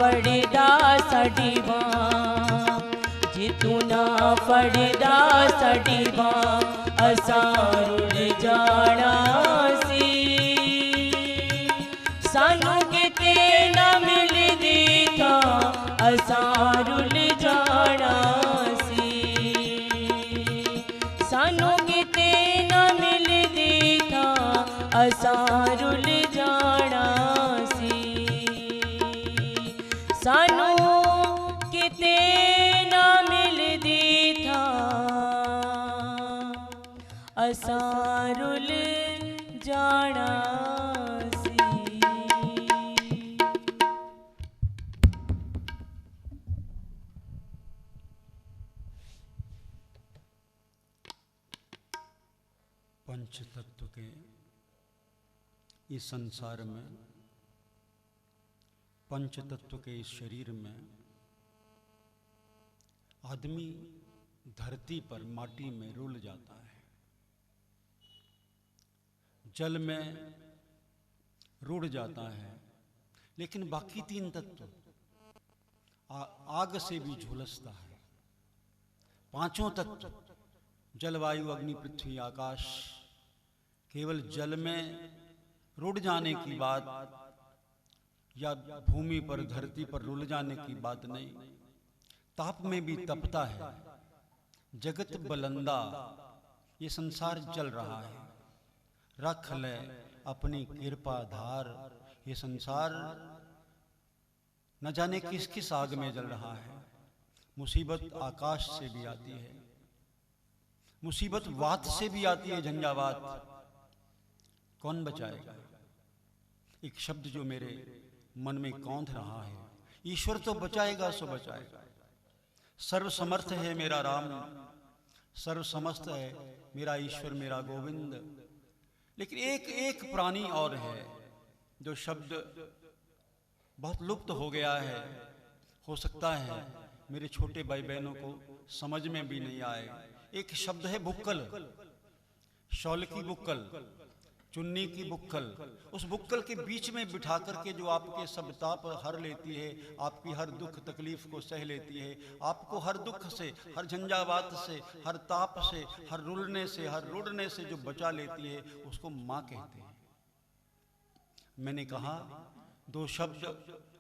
फड़दा सड़ीवा जितू ना फड़दा सड़ीवा असां रुल जाना सी सानू किते ना मिलदी था असां रुल जाना सी सानू किते ना मिलदी था असां रुल जाना सी सानू किते ना मिलदी था असां रुल जाना सी। पंच तत्व के इस संसार में, पंच तत्व के इस शरीर में आदमी धरती पर माटी में रुल जाता है, जल में रुड़ जाता है, लेकिन बाकी तीन तत्व आग से भी झुलसता है। पांचों तत्व जल वायु अग्नि पृथ्वी आकाश केवल जल में रुड़ जाने की बात या भूमि पर धरती पर रुल जाने की बात नहीं, ताप में भी तपता है। जगत बलंदा ये संसार चल रहा है, रख ले अपनी कृपा धार ये संसार न जाने किस किस आग में जल रहा है। मुसीबत आकाश से भी आती है, मुसीबत वात से भी आती है, झंझावात, कौन बचाएगा? एक शब्द जो मेरे मन में कौंध रहा है, ईश्वर तो बचाएगा सो बचाएगा। सर्व समर्थ है मेरा राम, सर्व समस्त है मेरा ईश्वर मेरा गोविंद। लेकिन एक एक प्राणी और है जो शब्द बहुत लुप्त हो गया है, हो सकता है मेरे छोटे भाई बहनों को समझ में भी नहीं आए। एक शब्द है बुक्कल, शॉल की बुक्कल, चुन्नी की बुक्कल। उस बुक्कल के बीच में बिठा करके जो आपके सब ताप हर लेती है, आपकी हर दुख तकलीफ को सह लेती है, आपको हर दुख से, हर झंझावात से, हर ताप से, हर रुलने से, हर रुड़ने से जो बचा लेती है, उसको माँ कहते हैं। मैंने कहा दो शब्द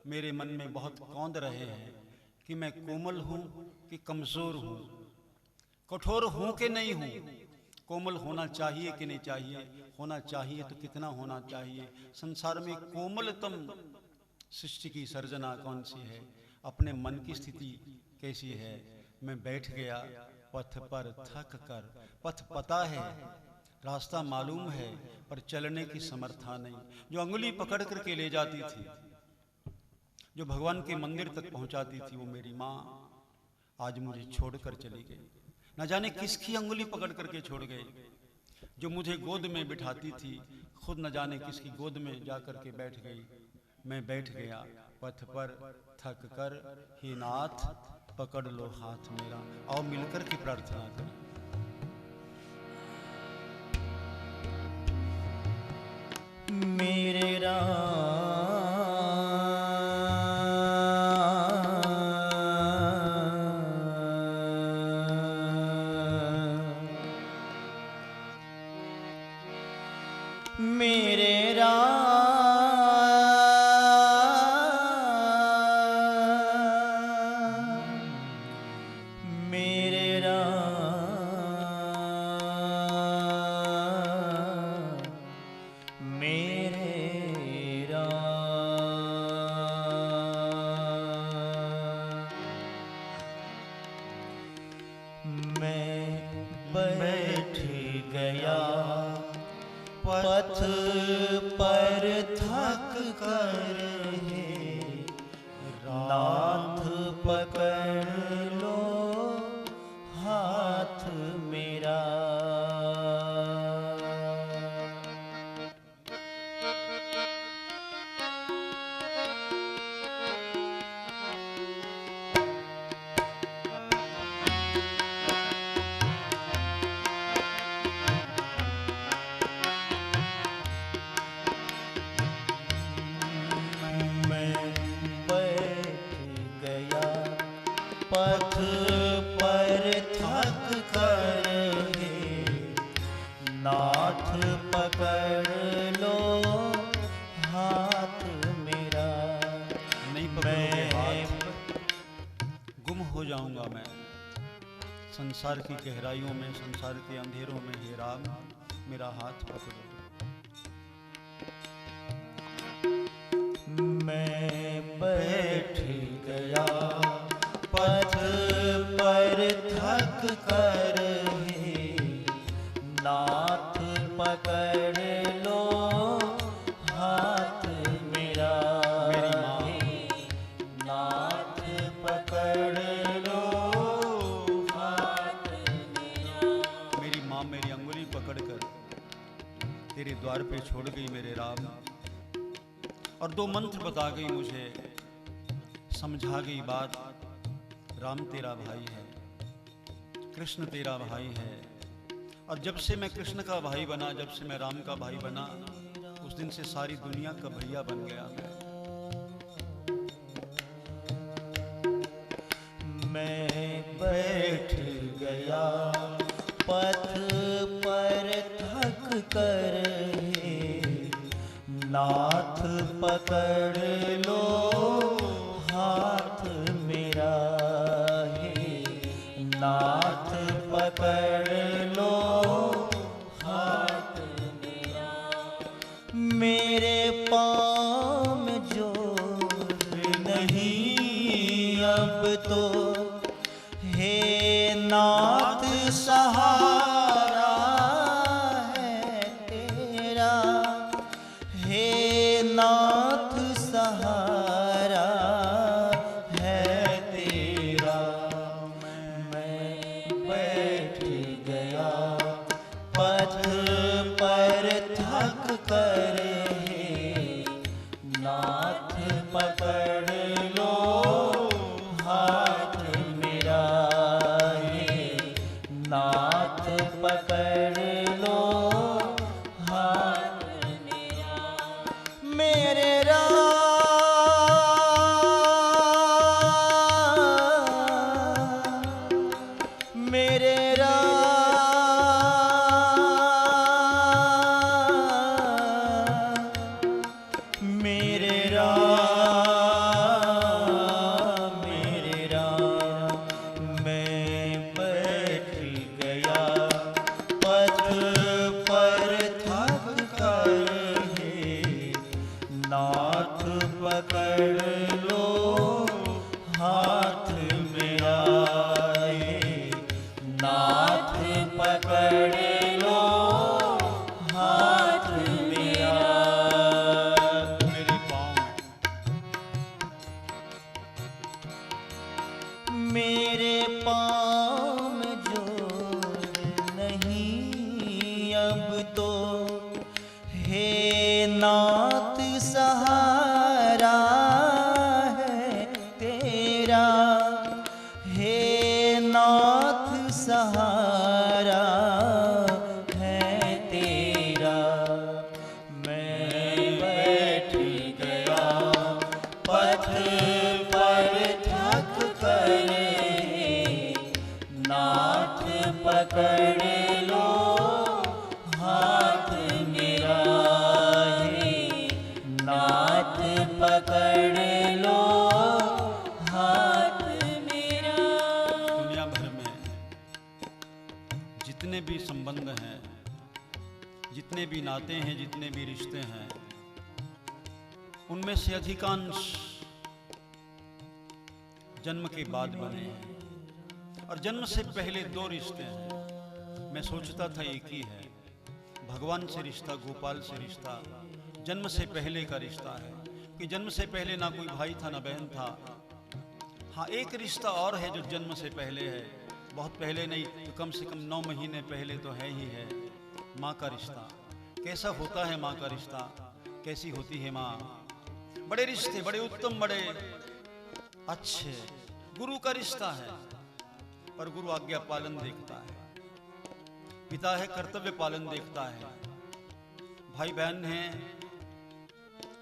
मेरे मन में बहुत कौंध रहे हैं कि मैं कोमल हूँ कि कमजोर हूँ, कठोर हूँ कि नहीं हूँ। कोमल होना चाहिए कि नहीं चाहिए, होना चाहिए तो कितना होना चाहिए। संसार में कोमलतम सृष्टि की सर्जना कौन सी है, अपने मन की स्थिति कैसी है। मैं बैठ गया पथ पर थक कर, पथ पता है रास्ता मालूम है पर चलने की समर्था नहीं। जो अंगुली पकड़ करके ले जाती थी, जो भगवान के मंदिर तक पहुंचाती थी, वो मेरी माँ आज मुझे छोड़कर चली गई। न जाने किसकी अंगुली पकड़ करके छोड़ गई। जो मुझे गोद में बिठाती थी, खुद न जाने किसकी गोद में जा करके बैठ गई। मैं बैठ गया पथ पर थक कर, हे नाथ पकड़ लो हाथ मेरा। आओ मिलकर की प्रार्थना करें। मेरे पथ पर थक कर, हे नाथ पकड़ लो पर थक कर हे नाथ पकड़ लो हाथ मेरा। नहीं पकड़ोगे हाथ, गुम हो जाऊंगा मैं संसार की गहराइयों में, संसार के अंधेरों में। हे राम मेरा हाथ पकड़ो। मैं बैठ गया पथ पर थक कर हे नाथ पकड़ लो हाथ मेरा। नाथ पकड़ लो हाथ मेरा। मेरी माँ मेरी अंगुली पकड़कर तेरे द्वार पे छोड़ गई मेरे राम, और दो मंत्र बता गई मुझे, समझा गई बात। राम तेरा भाई है, कृष्ण तेरा भाई है। और जब से मैं कृष्ण का भाई बना, जब से मैं राम का भाई बना, उस दिन से सारी दुनिया का भैया बन गया मैं बैठ गया पथ पर थक कर हे नाथ पकड़ लो हाथ मेरा। हे नाथ पकड़ लो हाथ मेरा। मेरे पाँव में जोर नहीं अब तो हे नाथ सहारा है तेरा। हे नाथ सहारा है तेरा। मैं बैठ गया पथ पर थक कर हे नाथ पकड़ लो हाथ मेरा। हे नाथ पकड़ लो हाथ मेरा। मेरे राम मेरे राम मेरे राम मेरे राम। मैं बैठ गया पथ पर थक कर हे नाथ पकड़ लो हाथ मेरा। हे नाथ पकड़ लो हाथ मेरा। मेरे पाँव मेरे पाँव में जोर नहीं अब तो हे नाथ सहारा है तेरा। हे नाथ सहारा है तेरा। मैं बैठ गया पथ पर थक कर हे नाथ पकड़ लो हाथ मेरा। हे नाथ पकड़ लो हाथ मेरा। दुनिया भर में जितने भी संबंध हैं, जितने भी नाते हैं, जितने भी रिश्ते हैं, उनमें से अधिकांश जन्म के बाद बने हैं। और जन्म से पहले दो रिश्ते हैं। मैं सोचता था एक ही है, भगवान से रिश्ता, गोपाल से रिश्ता जन्म से पहले का रिश्ता है। कि जन्म से पहले ना कोई भाई था ना बहन था। हाँ, एक रिश्ता और है जो जन्म से पहले है, बहुत पहले नहीं तो कम से कम 9 महीने पहले तो है ही है, माँ का रिश्ता। कैसा होता है माँ का रिश्ता, कैसी होती है माँ? बड़े रिश्ते, बड़े उत्तम, बड़े अच्छे। गुरु का रिश्ता है, पर गुरु आज्ञा पालन देखता है। पिता है, कर्तव्य पालन देखता है। भाई बहन हैं,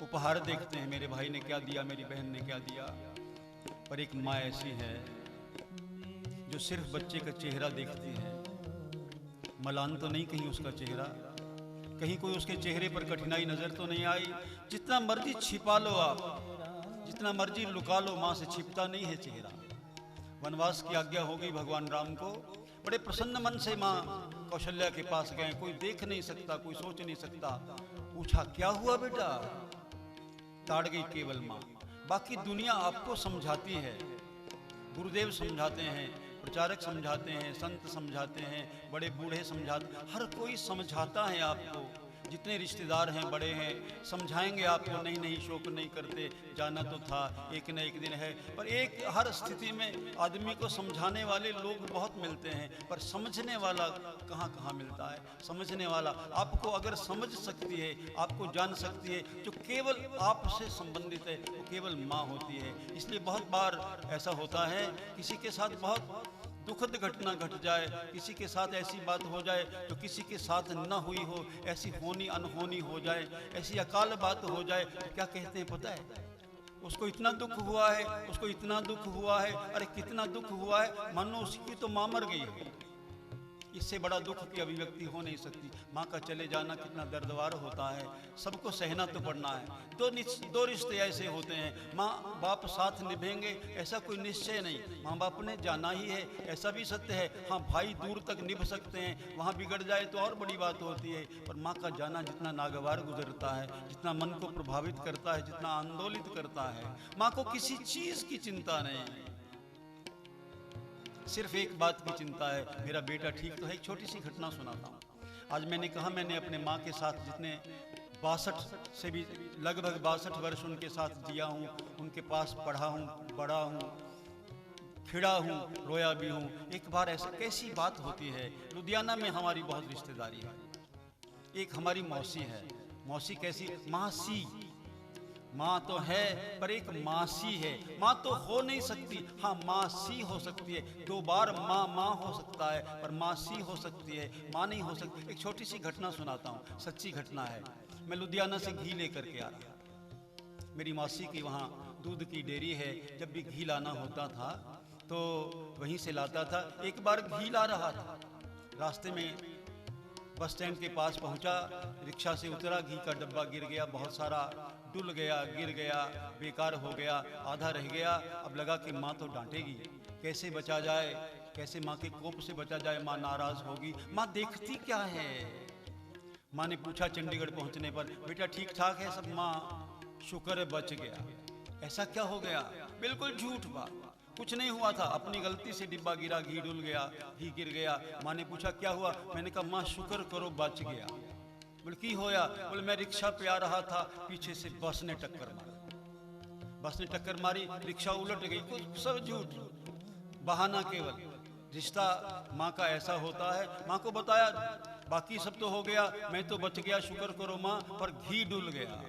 उपहार देखते हैं, मेरे भाई ने क्या दिया, मेरी बहन ने क्या दिया। पर एक माँ ऐसी है जो सिर्फ बच्चे का चेहरा देखती है, मलान तो नहीं कहीं उसका चेहरा, कहीं कोई उसके चेहरे पर कठिनाई नजर तो नहीं आई। जितना मर्जी छिपा लो आप, जितना मर्जी लुका लो, माँ से छिपता नहीं है चेहरा। वनवास की आज्ञा हो गई भगवान राम को, बड़े प्रसन्न मन से माँ कौशल्या के पास गए। कोई देख नहीं सकता, कोई सोच नहीं सकता। पूछा क्या हुआ बेटा? ताड़ गई केवल माँ। बाकी दुनिया आपको समझाती है, गुरुदेव समझाते हैं, प्रचारक समझाते हैं, संत समझाते हैं, बड़े बूढ़े समझाते, हर कोई समझाता है आपको। जितने रिश्तेदार हैं, बड़े हैं, समझाएंगे आपको, नहीं नहीं शोक नहीं करते, जाना तो था, एक न एक दिन है। पर एक हर स्थिति में आदमी को समझाने वाले लोग बहुत मिलते हैं, पर समझने वाला कहाँ कहाँ मिलता है। समझने वाला आपको अगर समझ सकती है, आपको जान सकती है, जो केवल आपसे संबंधित है, वो केवल माँ होती है। इसलिए बहुत बार ऐसा होता है, किसी के साथ बहुत दुखद घटना घट जाए, किसी के साथ ऐसी बात हो जाए जो किसी के साथ न हुई हो, ऐसी होनी अनहोनी हो जाए, ऐसी अकाल बात हो जाए, तो क्या कहते हैं पता है? उसको इतना दुख हुआ है, उसको इतना दुख हुआ है, अरे कितना दुख हुआ है, मानो उसकी तो माँ मर गई है। इससे बड़ा दुख की अभिव्यक्ति हो नहीं सकती। माँ का चले जाना कितना दर्दवार होता है, सबको सहना तो पड़ना है। दो रिश्ते ऐसे होते हैं, माँ बाप साथ निभेंगे ऐसा कोई निश्चय नहीं, माँ बाप ने जाना ही है ऐसा भी सत्य है। हाँ, भाई दूर तक निभ सकते हैं, वहाँ बिगड़ जाए तो और बड़ी बात होती है। पर माँ का जाना जितना नागवार गुजरता है, जितना मन को प्रभावित करता है, जितना आंदोलित करता है, माँ को किसी चीज़ की चिंता नहीं, सिर्फ एक बात की चिंता है, मेरा बेटा ठीक तो है। एक छोटी सी घटना सुनाता हूँ। आज मैंने कहा, मैंने अपने माँ के साथ जितने 62 से भी लगभग 62 वर्ष उनके साथ जिया हूँ, उनके पास पढ़ा हूँ, बड़ा हूँ, खिड़ा हूँ, रोया भी हूँ। एक बार ऐसा कैसी बात होती है, लुधियाना में हमारी बहुत रिश्तेदारी है। एक हमारी मौसी है। मौसी कैसी? मासी। माँ तो है पर एक मासी है। माँ तो हो नहीं सकती, हाँ मासी हो सकती है। 2 बार माँ माँ हो सकता है, पर मासी हो सकती है, माँ नहीं हो सकती। एक छोटी सी घटना सुनाता हूँ, सच्ची घटना है। मैं लुधियाना से घी लेकर के आ रहा, मेरी मासी की वहाँ दूध की डेयरी है। जब भी घी लाना होता था तो वहीं से लाता था। एक बार घी ला रहा था, रास्ते में बस स्टैंड के पास पहुंचा, रिक्शा से उतरा, घी का डब्बा गिर गया, बहुत सारा डुल गया, गिर गया, बेकार हो गया, आधा रह गया। अब लगा कि माँ तो डांटेगी, कैसे बचा जाए, कैसे माँ के कोप से बचा जाए, माँ नाराज होगी। माँ देखती क्या है? माँ ने पूछा चंडीगढ़ पहुंचने पर, बेटा ठीक ठाक है सब? माँ शुक्र है बच गया। ऐसा क्या हो गया? बिल्कुल झूठ बात, कुछ नहीं हुआ था, अपनी गलती से डिब्बा गिरा, घी डुल गया, घी गिर गया। माँ ने पूछा क्या हुआ? मैंने कहा माँ शुक्र करो बच गया। बोले की होया? बोले मैं रिक्शा पे आ रहा था, पीछे से बस ने टक्कर मारी। बस ने टक्कर मारी, रिक्शा उलट गई। कुछ सब झूठ, बहाना केवल। रिश्ता माँ का ऐसा होता है। माँ को बताया बाकी सब तो हो गया, मैं तो बच गया, शुक्र करो माँ, पर घी डुल गया।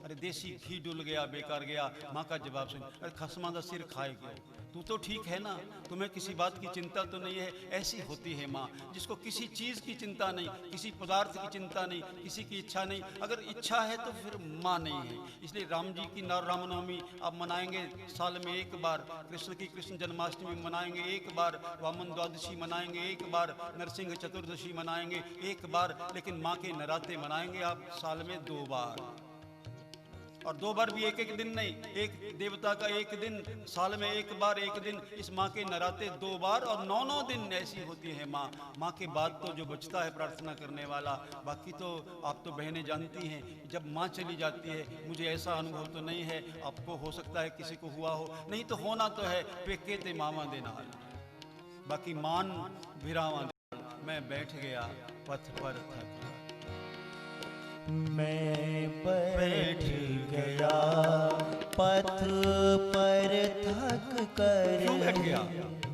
अरे देसी घी डुल गया, बेकार गया। माँ का जवाब सुन, अरे खसमा दा सिर खाए गया, तू तो ठीक है ना, तुम्हें किसी बात की चिंता तो नहीं है। ऐसी होती है माँ, जिसको किसी चीज़ की चिंता नहीं, किसी पदार्थ की चिंता नहीं, किसी की इच्छा नहीं। अगर इच्छा है तो फिर माँ नहीं है। इसलिए राम जी की रामनवमी आप मनाएंगे साल में एक बार, कृष्ण की कृष्ण जन्माष्टमी मनाएंगे एक बार, वामन द्वादशी मनाएंगे एक बार, नरसिंह चतुर्दशी मनाएंगे एक बार, लेकिन माँ के नराते मनाएंगे आप साल में 2 बार। और 2 बार भी एक दिन नहीं, एक देवता का एक दिन, साल में एक बार एक दिन। इस माँ के नराते 2 बार और 9 दिन ऐसी होती है माँ। माँ के बाद तो जो बचता है प्रार्थना करने वाला, बाकी तो आप तो बहनें जानती हैं, जब माँ चली जाती है, मुझे ऐसा अनुभव तो नहीं है, आपको हो सकता है किसी को हुआ हो, नहीं तो होना तो है, पेके ते मामा देना। बाकी मान भिरावा, मैं बैठ गया पथ पर थक, मैं बैठ गया पथ पर थक कर। क्यों बैठ गया?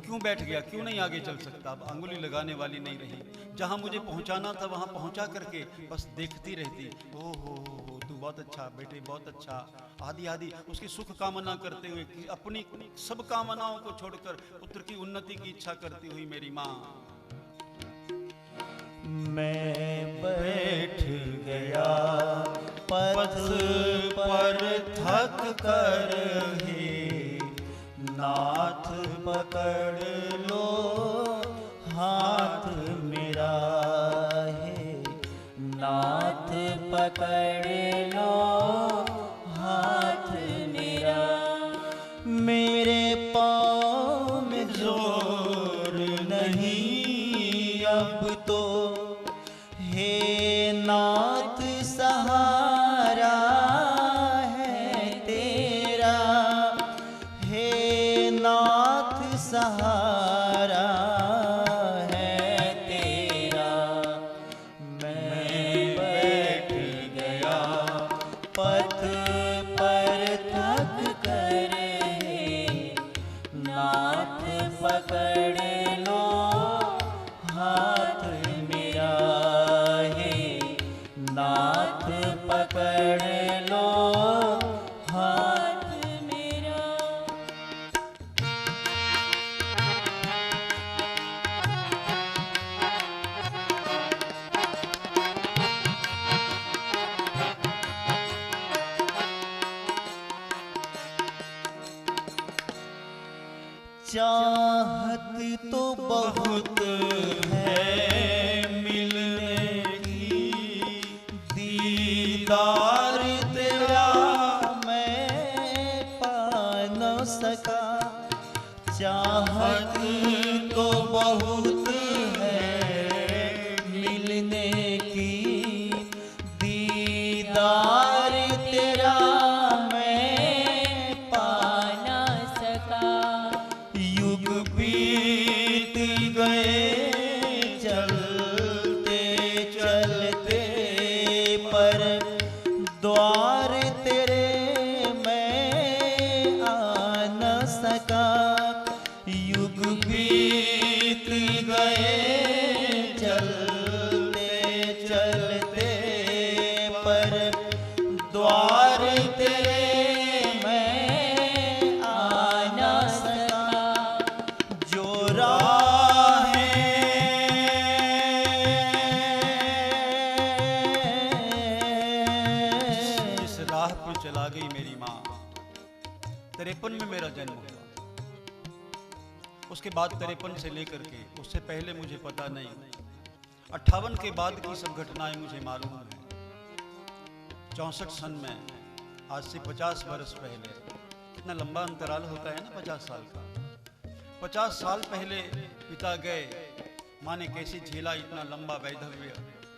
क्यों बैठ गया? क्यों नहीं आगे चल सकता? अब अंगुली लगाने वाली नहीं रही। जहां मुझे पहुंचाना था वहां पहुंचा करके बस देखती रहती। ओ हो तू बहुत अच्छा बेटे, बहुत अच्छा। आदि आदि उसकी सुख कामना करते हुए, अपनी सब कामनाओं को छोड़कर पुत्र की उन्नति की इच्छा करती हुई मेरी माँ। मैं बैठ गया पथ पर थक कर, हे नाथ पकड़ लो अब तो हे नाथ सहारा है तेरा, हे नाथ सहारा है तेरा। मैं बैठ गया पथ पर थक कर, नाथ पकड़ लो हाथ मेरा, हे नाथ पकड़ लो हाथ मेरा। चाहत तो बहुत है मिलने की, दीदार तेरा मैं पा न सका। चाहत तो बहुत है मिलने की, दीदार तेरा मैं पा न सका। युग बीत गए चलते चलते, पर द्वार तेरे मैं आ न सका। युग बीत गए चलते चलते, पर द्वार तेरे मैं आ न सका। जो राहें जिस राह पर चला गई मेरी माँ, 53 में मेरा जन्म हुआ। उसके बाद 53 से लेकर के, उससे पहले मुझे पता नहीं। 58 के बाद की सब घटनाएं मुझे मालूम है। 64 सन में, आज से 50 वर्ष पहले, कितना लंबा अंतराल होता है ना 50 साल का। 50 साल पहले पिता गए, माँ ने कैसे झेला इतना लंबा वैधव्य,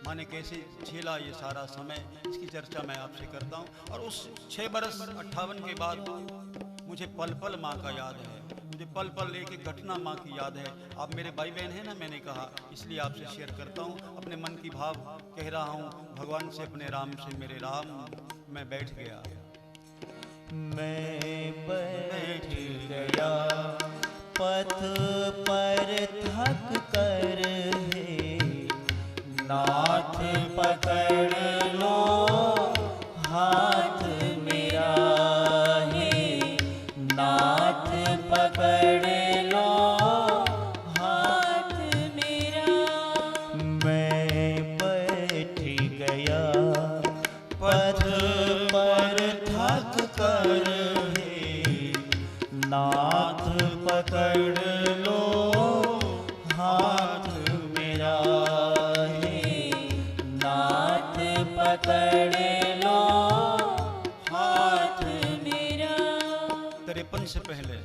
माँ ने कैसे झेला ये सारा समय, इसकी चर्चा मैं आपसे करता हूँ। और उस 6 बरस 58 के बाद मुझे पल पल माँ का याद है, मुझे पल पल एक एक घटना माँ की याद है। आप मेरे भाई बहन हैं ना, मैंने कहा, इसलिए आपसे शेयर करता हूँ। अपने मन की भाव कह रहा हूँ भगवान से, अपने राम से। मेरे राम, मैं बैठ गया। मैं बैठ गया पथ पर थक कर, हे नाथ पकड़ लो हाथ मेरा, हे नाथ पकड़ लो हाथ मेरा। मैं बैठ गया पथ पर थक कर, हे नाथ पकड़ लो हाथ मेरा, हे नाथ पकड़ लो हाथ मेरा। 53 से पहले,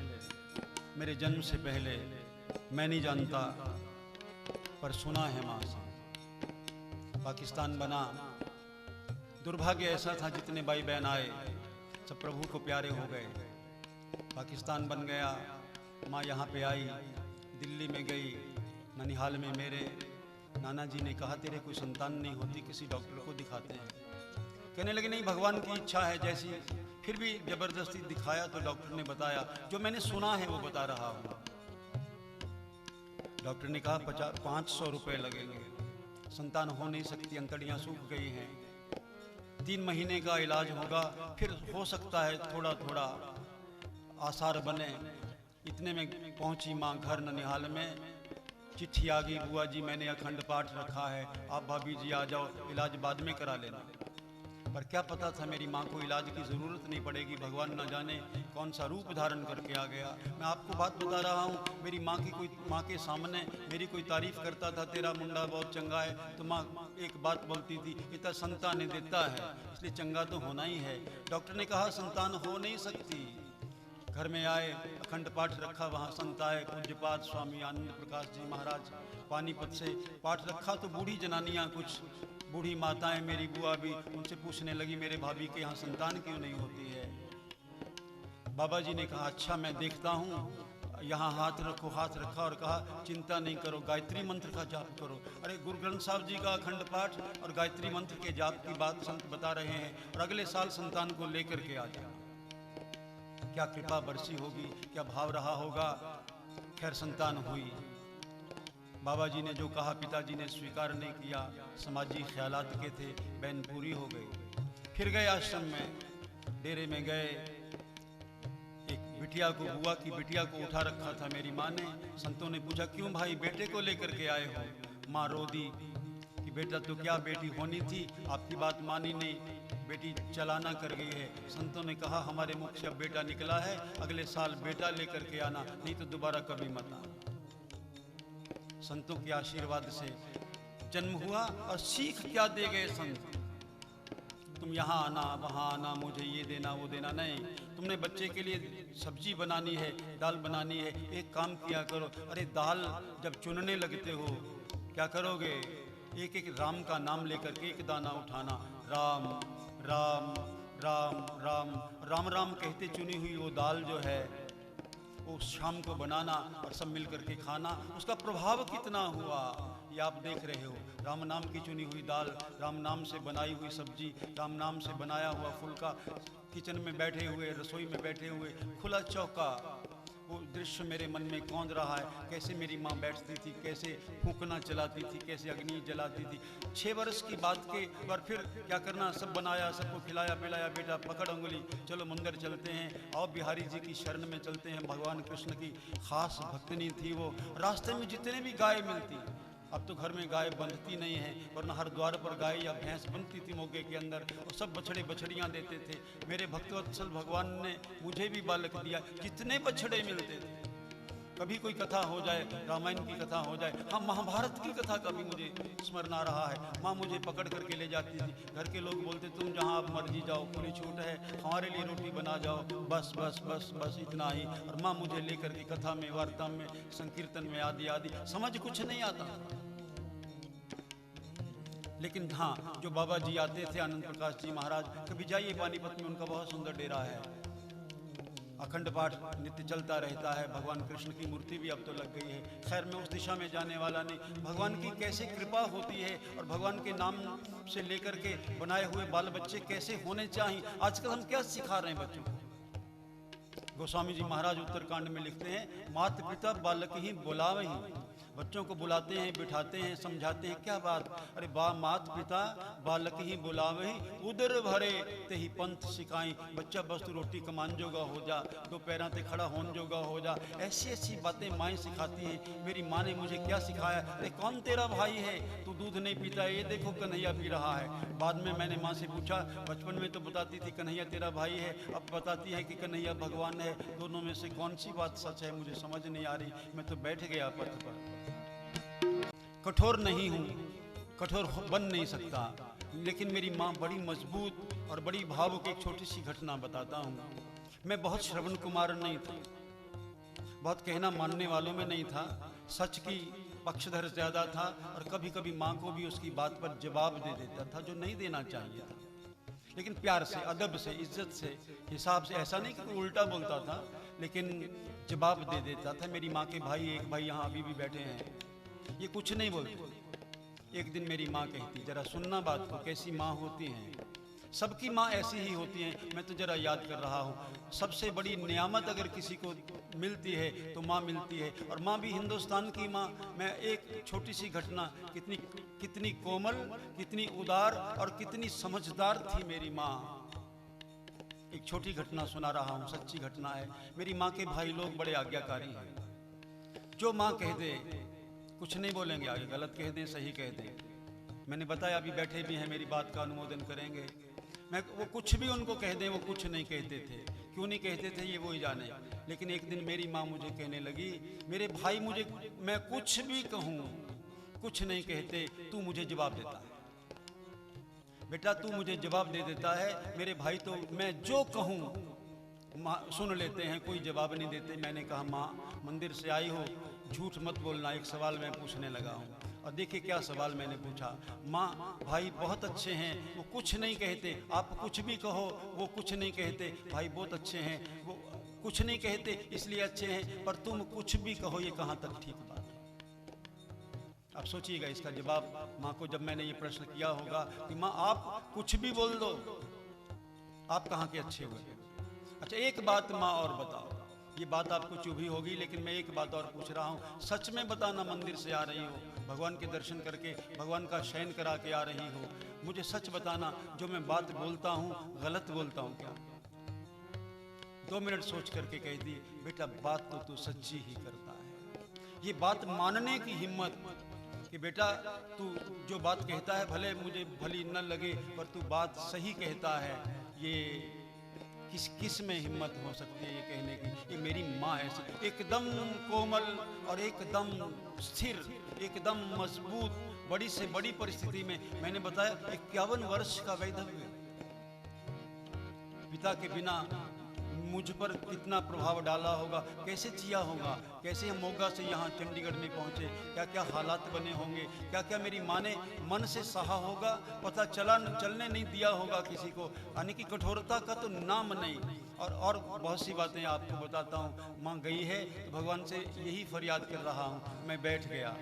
मेरे जन्म से पहले, मैं नहीं जानता, पर सुना है माँ से। पाकिस्तान बना, दुर्भाग्य ऐसा था जितने भाई बहन आए सब प्रभु को प्यारे हो गए। पाकिस्तान बन गया, माँ यहाँ पे आई, दिल्ली में गई, ननिहाल में मेरे नाना जी ने कहा तेरे कोई संतान नहीं होती, किसी डॉक्टर को दिखाते हैं। कहने लगे नहीं, भगवान की इच्छा है जैसी। फिर भी जबरदस्ती दिखाया तो डॉक्टर ने बताया, जो मैंने सुना है वो बता रहा हूँ। डॉक्टर ने कहा 500 रुपये लगेंगे, संतान हो नहीं सकती, अंतड़ियाँ सूख गई हैं, 3 महीने का इलाज होगा, फिर हो सकता है थोड़ा थोड़ा आसार बने। इतने में पहुंची माँ घर ननिहाल में, चिट्ठी आ गई, बुआ जी मैंने अखंड पाठ रखा है, आप भाभी जी आ जाओ, इलाज बाद में करा लेना। पर क्या पता था मेरी माँ को इलाज की ज़रूरत नहीं पड़ेगी, भगवान न जाने कौन सा रूप धारण करके आ गया। मैं आपको बात बता रहा हूँ, मेरी माँ के सामने मेरी कोई तारीफ करता था, तेरा मुंडा बहुत चंगा है, तो माँ एक बात बोलती थी, इतना संतान देता है इसलिए चंगा तो होना ही है। डॉक्टर ने कहा संतान हो नहीं सकती, घर में आए, अखंड पाठ रखा, वहाँ संत आए, पूज्यपाद स्वामी आनंद प्रकाश जी महाराज पानीपत से पाठ रखा। तो बूढ़ी जनानियाँ, कुछ बूढ़ी माताएं, मेरी बुआ भी, उनसे पूछने लगी मेरे भाभी के यहाँ संतान क्यों नहीं होती है। बाबा जी ने कहा अच्छा मैं देखता हूँ, यहाँ हाथ रखो, हाथ रखा और कहा चिंता नहीं करो, गायत्री मंत्र का जाप करो। अरे गुरु ग्रंथ साहब जी का अखंड पाठ और गायत्री मंत्र के जाप की बात संत बता रहे हैं, और अगले साल संतान को लेकर के आ जाए। क्या कृपा बरसी होगी, क्या भाव रहा होगा। खैर संतान हुई। बाबा जी ने जो कहा पिताजी ने स्वीकार नहीं किया, समाजी ख्यालात के थे, बहन पूरी हो गई। फिर गए आश्रम में, डेरे में गए, एक बिटिया को, बुआ की बिटिया को उठा रखा था मेरी माँ ने। संतों ने पूछा क्यों भाई बेटे को लेकर के आए हो। माँ रो दी कि बेटा तो क्या, बेटी होनी थी, आपकी बात मानी नहीं, बेटी चलाना कर गई है। संतों ने कहा हमारे मुख से अब बेटा निकला है, अगले साल बेटा लेकर के आना, नहीं तो दोबारा कभी मत आना। संतों के आशीर्वाद से जन्म हुआ। और सीख क्या दे गए संत, तुम यहाँ आना वहाँ आना, मुझे ये देना वो देना नहीं। तुमने बच्चे के लिए सब्जी बनानी है, दाल बनानी है, एक काम किया करो। अरे दाल जब चुनने लगते हो क्या करोगे, एक एक राम का नाम लेकर के एक दाना उठाना, राम राम राम राम राम राम कहते चुनी हुई वो दाल जो है वो शाम को बनाना और सब मिल करके खाना। उसका प्रभाव कितना हुआ ये आप देख रहे हो। राम नाम की चुनी हुई दाल, राम नाम से बनाई हुई सब्जी, राम नाम से बनाया हुआ फुल्का, किचन में बैठे हुए, रसोई में बैठे हुए, खुला चौका, वो दृश्य मेरे मन में कौंध रहा है। कैसे मेरी माँ बैठती थी, कैसे फूंकना चलाती थी, कैसे अग्नि जलाती थी। 6 वर्ष की बात के और फिर क्या करना, सब बनाया, सबको खिलाया पिलाया, बेटा पकड़ उंगली, चलो मंदिर चलते हैं, और बिहारी जी की शरण में चलते हैं। भगवान कृष्ण की खास भक्तनी थी वो। रास्ते में जितने भी गाय मिलती, अब तो घर में गाय बंधती नहीं है, वरना हर द्वार पर गाय या भैंस बनती थी मोगे के अंदर, और सब बछड़े बछड़ियाँ देते थे। मेरे भक्तवत्सल भगवान ने मुझे भी बालक दिया, जितने बछड़े मिलते थे। कभी कोई कथा हो जाए, रामायण की कथा हो जाए, हाँ महाभारत की कथा कभी मुझे स्मरण आ रहा है, माँ मुझे पकड़ करके ले जाती थी। घर के लोग बोलते तुम जहाँ आप मर्जी जाओ, पूरी छूट है, हमारे लिए रोटी बना जाओ, बस बस बस बस इतना ही। और माँ मुझे लेकर के कथा में, वार्ता में, संकीर्तन में, आदि आदि, समझ कुछ नहीं आता। लेकिन हाँ, जो बाबा जी आते थे, आनंद प्रकाश जी महाराज, कभी जाइए पानीपत में, उनका बहुत सुंदर डेरा है। अखंड पाठ नित्य चलता रहता है। भगवान कृष्ण की मूर्ति भी अब तो लग गई है। खैर मैं उस दिशा में जाने वाला नहीं। भगवान की कैसे कृपा होती है, और भगवान के नाम से लेकर के बनाए हुए बाल बच्चे कैसे होने चाहिए। आजकल हम क्या सिखा रहे हैं बच्चों को। गोस्वामी जी महाराज उत्तरकांड में लिखते हैं, मात पिता बालक ही बुलावे ही। बच्चों को बुलाते हैं, बिठाते हैं, समझाते हैं, क्या बात, अरे मात पिता बालक ही बुलावे ही, उदर भरे ते ही पंथ सिखाई। बच्चा बस तू रोटी कमान जोगा हो जा, 2 पैरों ते खड़ा होन जोगा हो जा। ऐसी ऐसी बातें माएँ सिखाती हैं। मेरी माँ ने मुझे क्या सिखाया, अरे कौन तेरा भाई है, तू दूध नहीं पीता है, ये देखो कन्हैया पी रहा है। बाद में मैंने माँ से पूछा, बचपन में तो बताती थी कन्हैया तेरा भाई है, अब बताती है कि कन्हैया भगवान है। दोनों में से कौन सी बात सच है मुझे समझ नहीं आ रही। मैं तो बैठ गया पथ पर। कठोर नहीं हूँ, कठोर बन नहीं सकता, लेकिन मेरी माँ बड़ी मजबूत और बड़ी भावुक। एक छोटी सी घटना बताता हूँ। मैं बहुत श्रवण कुमार नहीं था, बहुत कहना मानने वालों में नहीं था, सच की पक्षधर ज्यादा था, और कभी कभी माँ को भी उसकी बात पर जवाब दे देता था जो नहीं देना चाहिए था। लेकिन प्यार से, अदब से, इज्जत से, हिसाब से, ऐसा नहीं कि कोई उल्टा बोलता था, लेकिन जवाब दे देता था। मेरी माँ के भाई, एक भाई यहाँ अभी भी बैठे हैं, ये कुछ नहीं बोलते। एक दिन मेरी माँ कहती, जरा सुनना बात को, कैसी माँ होती हैं। सबकी माँ ऐसी ही होती हैं। मैं तो जरा याद कर रहा हूँ, सबसे बड़ी नियामत अगर किसी को मिलती है तो माँ मिलती है, और माँ भी हिंदुस्तान की माँ। मैं एक छोटी सी घटना, कितनी कोमल, कितनी उदार और कितनी समझदार थी मेरी माँ। एक छोटी घटना सुना रहा हूँ, सच्ची घटना है। मेरी माँ के भाई लोग बड़े आज्ञाकारी हैं। जो माँ कह दे, कुछ नहीं बोलेंगे आगे, गलत कह दें सही कह दें। मैंने बताया अभी बैठे भी हैं, मेरी बात का अनुमोदन करेंगे। मैं वो कुछ भी उनको कह दें, वो कुछ नहीं कहते थे। क्यों नहीं कहते थे ये वो ही जाने। लेकिन एक दिन मेरी माँ मुझे कहने लगी, मेरे भाई मुझे, मैं कुछ भी कहूँ कुछ नहीं कहते, तू मुझे जवाब देता है। बेटा तू मुझे जवाब दे देता है, मेरे भाई तो मैं जो कहूँ सुन लेते हैं, कोई जवाब नहीं देते। मैंने कहा माँ मंदिर से आई हो, झूठ मत बोलना, एक सवाल मैं पूछने लगा हूँ। और देखिए क्या सवाल मैंने पूछा। माँ भाई बहुत अच्छे हैं, वो कुछ नहीं कहते, आप कुछ भी कहो वो कुछ नहीं कहते। भाई बहुत अच्छे हैं, वो कुछ नहीं कहते इसलिए अच्छे हैं, पर तुम कुछ भी कहो ये कहाँ तक ठीक बात है। अब सोचिएगा इसका जवाब माँ को जब मैंने ये प्रश्न किया होगा कि माँ आप कुछ भी बोल दो, आप कहाँ के अच्छे हुए। अच्छा एक बात माँ और बताओ, ये बात आपको चुभी होगी लेकिन मैं एक बात और पूछ रहा हूँ, सच में बताना, मंदिर से आ रही हो, भगवान के दर्शन करके भगवान का शयन करा के आ रही हो, मुझे सच बताना जो मैं बात बोलता हूँ गलत बोलता हूँ क्या। 2 मिनट सोच करके कह दी, बेटा बात तो तू सच्ची ही करता है। ये बात मानने की हिम्मत कि बेटा तू जो बात कहता है भले मुझे भली न लगे पर तू बात सही कहता है, ये किस में हिम्मत हो सकती है ये कहने की। ये मेरी माँ है, एकदम कोमल और एकदम स्थिर, एकदम मजबूत, बड़ी से बड़ी परिस्थिति में। मैंने बताया 51 वर्ष का वैधव्य, पिता के बिना मुझ पर कितना प्रभाव डाला होगा, कैसे जिया होगा, कैसे हम मोगा से यहाँ चंडीगढ़ में पहुँचे, क्या क्या हालात बने होंगे, क्या क्या मेरी माँ ने मन से सहा होगा, पता चलने नहीं दिया होगा किसी को, यानी कि कठोरता का तो नाम नहीं। और बहुत सी बातें आपको बताता हूँ। माँ गई है तो भगवान से यही फरियाद कर रहा हूँ। मैं बैठ गया,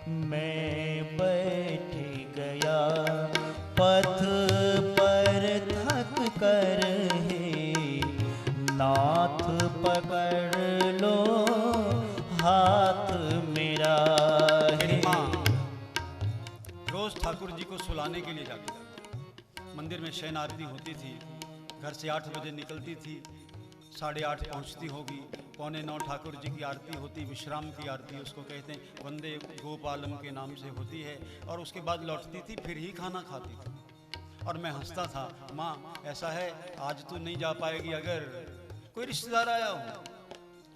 मैं बैठ गया पथ पर थक कर, हे नाथ पकड़ लो हाथ मेरा। मेरी माँ रोज ठाकुर जी को सुलाने के लिए जाती थी। मंदिर में शयन आरती होती थी, घर से 8 बजे निकलती थी, 8:30 पहुँचती होगी, 8:45 ठाकुर जी की आरती होती, विश्राम की आरती उसको कहते हैं, वंदे गोपालम के नाम से होती है, और उसके बाद लौटती थी, फिर ही खाना खाती थी। और मैं हंसता था, माँ ऐसा है आज तू नहीं जा पाएगी, अगर कोई रिश्तेदार आया हो,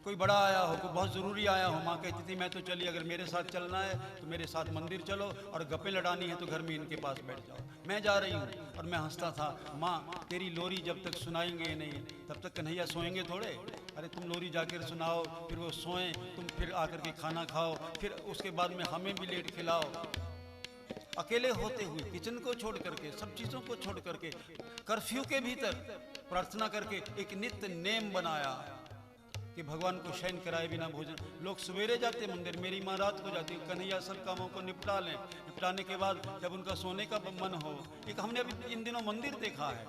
कोई बड़ा आया हो, कोई बहुत ज़रूरी आया हो। माँ कहती थी मैं तो चली, अगर मेरे साथ चलना है तो मेरे साथ मंदिर चलो, और गप्पे लड़ानी है तो घर में इनके पास बैठ जाओ, मैं जा रही हूँ। और मैं हंसता था, माँ तेरी लोरी जब तक सुनाएंगे नहीं तब तक कन्हैया सोएंगे थोड़े। अरे तुम लोरी जाकर सुनाओ, फिर वो सोएं, तुम फिर आकर के खाना खाओ, फिर उसके बाद में हमें भी लेट खिलाओ। अकेले होते हुए किचन को छोड़ करके, सब चीज़ों को छोड़ करके, कर्फ्यू के भीतर प्रार्थना करके एक नित्य नेम बनाया कि भगवान को शयन कराए बिना भोजन। लोग सवेरे जाते मंदिर, मेरी माँ रात को जाती। कन्हैया सब कामों को निपटा लें, निपटाने के बाद जब उनका सोने का मन हो। एक हमने अभी इन दिनों मंदिर देखा है,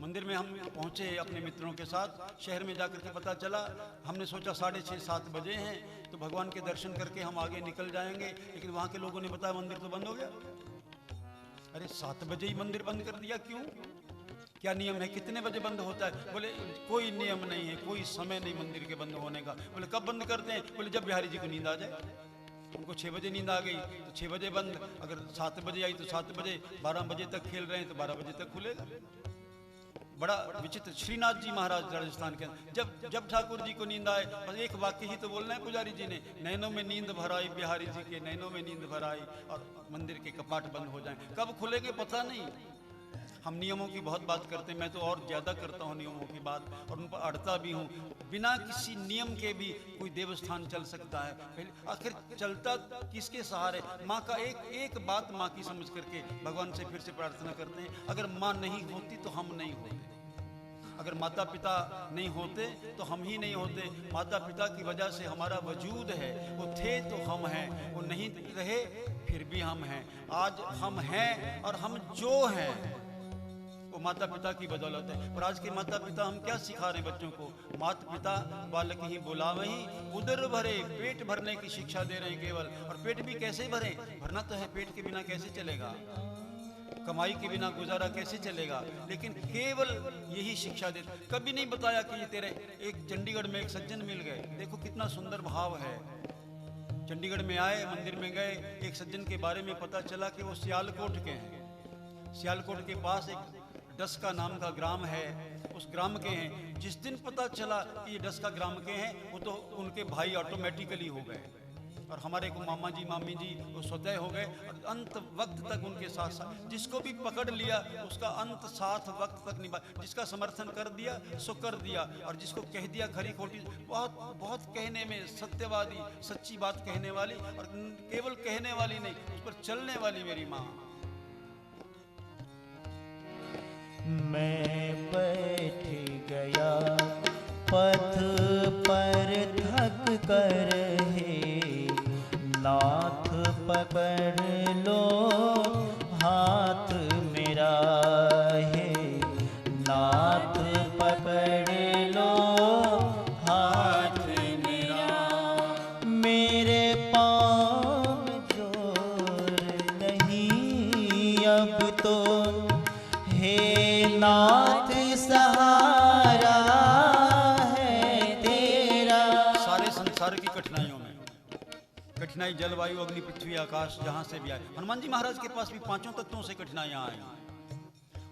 मंदिर में हम पहुँचे अपने मित्रों के साथ, शहर में जाकर के पता चला, हमने सोचा 6:30-7 बजे हैं तो भगवान के दर्शन करके हम आगे निकल जाएंगे, लेकिन वहाँ के लोगों ने बताया मंदिर तो बंद हो गया। अरे 7 बजे ही मंदिर बंद कर दिया, क्यों, क्या नियम है, कितने बजे बंद होता है? बोले कोई नियम नहीं है, कोई समय नहीं मंदिर के बंद होने का। बोले कब बंद करते हैं? बोले जब बिहारी जी को नींद आ जाए। उनको 6 बजे नींद आ गई तो 6 बजे बंद, अगर 7 बजे आई तो 7 बजे, 12 बजे तक खेल रहे हैं तो 12 बजे तक खुलेगा। बड़ा विचित्र। श्रीनाथ जी महाराज राजस्थान के, जब ठाकुर जी को नींद आए, बस एक वाक्य ही तो बोलना है पुजारी जी ने, नैनों में नींद भराई, बिहारी जी के नैनों में नींद भराई, और मंदिर के कपाट बंद हो जाएं। कब खुलेंगे पता नहीं। हम नियमों की बहुत बात करते हैं, मैं तो और ज़्यादा करता हूँ नियमों की बात, और उन पर अड़ता भी हूँ। बिना किसी नियम के भी कोई देवस्थान चल सकता है। पहले आखिर चलता किसके सहारे? माँ का एक बात माँ की समझ करके भगवान से फिर से प्रार्थना करते हैं, अगर माँ नहीं होती तो हम नहीं होते, अगर माता पिता नहीं होते तो हम ही नहीं होते। माता पिता की वजह से हमारा वजूद है, वो थे तो हम हैं, वो नहीं रहे फिर भी हम हैं। आज हम हैं और हम जो हैं वो माता पिता की बदौलत है। और आज के माता पिता हम क्या सिखा रहे हैं बच्चों को? माता पिता बालक ही बुलावहीं, उदर भरे, पेट भरने की शिक्षा दे रहे हैं केवल। और पेट भी कैसे भरे? भरना तो है, पेट के बिना कैसे चलेगा, कमाई के बिना गुजारा कैसे चलेगा? लेकिन केवल यही शिक्षा दे, कभी नहीं बताया कि ये तेरे एक चंडीगढ़ में एक सज्जन मिल गए। देखो कितना सुंदर भाव है। चंडीगढ़ में आए, मंदिर में गए, एक सज्जन के बारे में पता चला कि वो सियालकोट के हैं। सियालकोट के पास एक डस्का नाम का ग्राम है, उस ग्राम के हैं। जिस दिन पता चला कि ये डस्का ग्राम के हैं, वो तो उनके भाई ऑटोमेटिकली हो गए। और हमारे को मामा जी मामी जी वो स्वतः हो गए और अंत वक्त तक उनके साथ साथ। जिसको भी पकड़ लिया उसका अंत साथ वक्त तक निभा। जिसका समर्थन कर दिया सो कर दिया, और जिसको कह दिया खरी खोटी, बहुत बहुत कहने में सत्यवादी, सच्ची बात कहने वाली, और केवल कहने वाली नहीं, उस पर चलने वाली मेरी माँ। मैं बैठ गया पथ पर थक कर, हे नाथ पकड़ लो हाथ मेरा, हे नाथ पकड़ लो हाथ मेरा। मेरे पाँव जोर नहीं अब तो, हे नाथ सहारा है तेरा। सारे संसार की कठिनाइयों में, कठिनाई जलवायु अग्नि पृथ्वी आकाश जहां से भी आए, हनुमान जी महाराज के पास भी पांचों तत्वों से कठिनाइयां आई।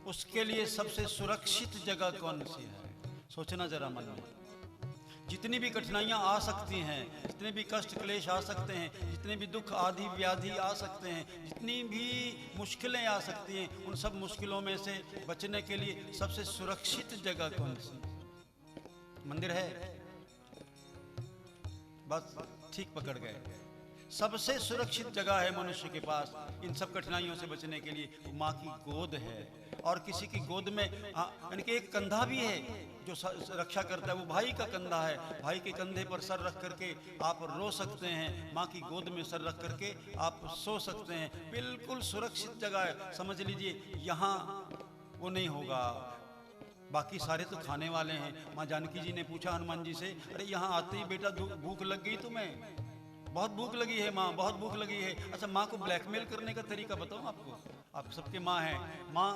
उसके लिए सबसे सुरक्षित जगह कौन सी है? सोचना जरा मन में। जितनी भी कठिनाइयां आ सकती हैं, जितने भी कष्ट क्लेश आ सकते हैं, जितने भी दुख आदि व्याधि आ सकते हैं, जितनी भी मुश्किलें आ सकती हैं, उन सब मुश्किलों में से बचने के लिए सबसे सुरक्षित जगह कौन सी? मंदिर है? बस ठीक पकड़ गए। सबसे सुरक्षित जगह है मनुष्य के पास इन सब कठिनाइयों से बचने के लिए, माँ की गोद है। और किसी की गोद में यानी कि एक कंधा भी है जो रक्षा करता है, वो भाई का कंधा है। भाई के कंधे पर सर रख करके आप रो सकते हैं, माँ की गोद में सर रख करके आप सो सकते हैं। बिल्कुल सुरक्षित जगह है। समझ लीजिए यहाँ वो नहीं होगा, बाकी सारे तो खाने वाले हैं। माँ जानकी जी ने पूछा हनुमान जी से, अरे यहाँ आते ही बेटा भूख लग गई तुम्हें? बहुत भूख लगी है माँ, बहुत भूख लगी है। अच्छा, माँ को ब्लैकमेल करने का तरीका बताऊँ आपको? आप सबके माँ हैं। माँ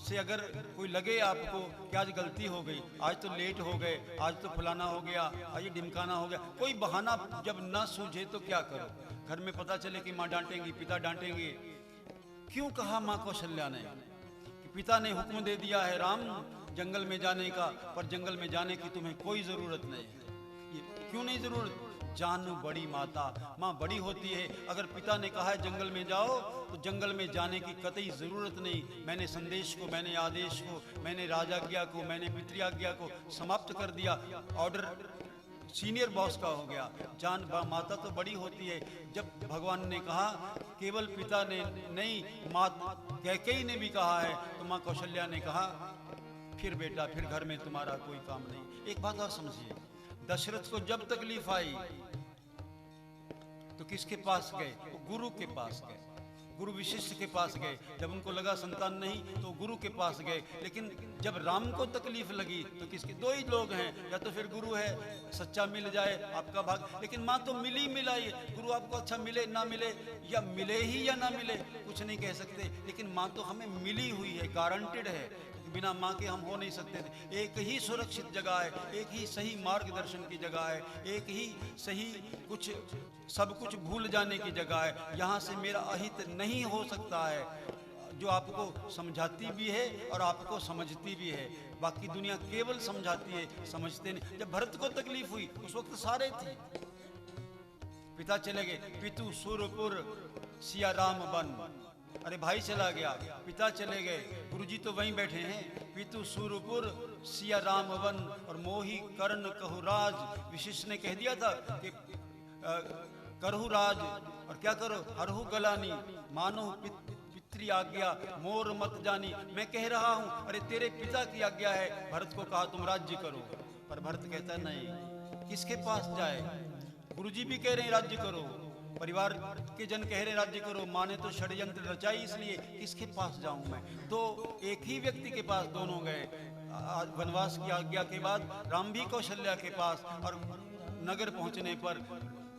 से अगर कोई लगे आपको कि आज गलती हो गई, आज तो लेट हो गए, आज तो फलाना हो गया, आज ये ढिमकाना हो गया, कोई बहाना जब ना सूझे तो क्या करो? घर में पता चले कि माँ डांटेंगी, पिता डांटेंगे। क्यों कहा माँ कौशल्या ने कि पिता ने हुक्म दे दिया है राम जंगल में जाने का, पर जंगल में जाने की तुम्हें कोई जरूरत नहीं है। ये क्यों नहीं जरूरत? जान बड़ी माता, माँ बड़ी होती है। अगर पिता ने कहा है जंगल में जाओ तो जंगल में जाने की कतई जरूरत नहीं। मैंने संदेश को, मैंने आदेश को, मैंने राजाज्ञा को, मैंने पितृआज्ञा को समाप्त कर दिया। ऑर्डर सीनियर बॉस का हो गया। जान माता तो बड़ी होती है। जब भगवान ने कहा, केवल पिता ने नहीं, माँ कैकेयी ने भी कहा है, तो माँ कौशल्या ने कहा फिर बेटा, फिर घर में तुम्हारा कोई काम नहीं। एक बात और समझिए, दशरथ को जब तकलीफ आई तो किसके पास गए? वो गुरु के पास गए, गुरु विशिष्ट के पास गए। जब उनको लगा संतान नहीं तो गुरु के पास गए। लेकिन जब राम को तकलीफ लगी तो किसके? दो ही लोग हैं, या तो फिर गुरु है, सच्चा मिल जाए आपका भाग। लेकिन माँ तो मिली मिलाई। गुरु आपको अच्छा मिले ना मिले, या मिले ही या ना मिले, कुछ नहीं कह सकते। लेकिन माँ तो हमें मिली हुई है, गारंटेड है। बिना माँ के हम हो नहीं सकते थे। एक ही सुरक्षित जगह है, एक ही सही मार्गदर्शन की जगह है, एक ही सही कुछ सब कुछ भूल जाने की जगह है। यहाँ से मेरा अहित नहीं हो सकता है, जो आपको समझाती भी है और आपको समझती भी है। बाकी दुनिया केवल समझाती है, समझते नहीं। जब भरत को तकलीफ हुई उस वक्त सारे थे, पिता चले गए, पितु सुरपुर सिया राम बन। अरे भाई चला गया, पिता चले गए, गुरुजी तो वहीं बैठे हैं। पितु सूरपुर सिया राम वन और मोही कर्ण कहुराज। विशिष्ट ने कह दिया था कि करहु राज और क्या करो, हरहु गलानी, मानो पितृ आज्ञा मोर मत जानी। मैं कह रहा हूं, अरे तेरे पिता की आज्ञा है। भरत को कहा तुम राज्य करो, पर भरत कहता नहीं, किसके पास जाए? गुरुजी भी कह रहे हैं राज्य करो, परिवार के जन कह रहे राज्य करो, माँ ने तो षड्यंत्र रचाई, इसलिए किसके पास जाऊं मैं? तो एक ही व्यक्ति के पास दोनों गए। वनवास की आज्ञा के बाद राम भी कौशल्या के पास, और नगर पहुंचने पर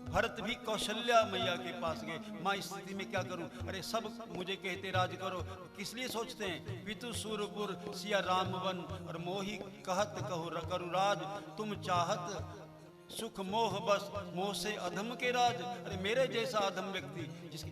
भरत भी कौशल्या मैया के पास गए। माँ इस स्थिति में क्या करूं? अरे सब मुझे कहते राज करो, किस लिए सोचते हैं? पितु सूरपुर सिया राम वन और मोही कहत करू राज। तुम चाहत सुख मोह बस, मोह से अधम के राज। अरे मेरे जैसा अधम व्यक्ति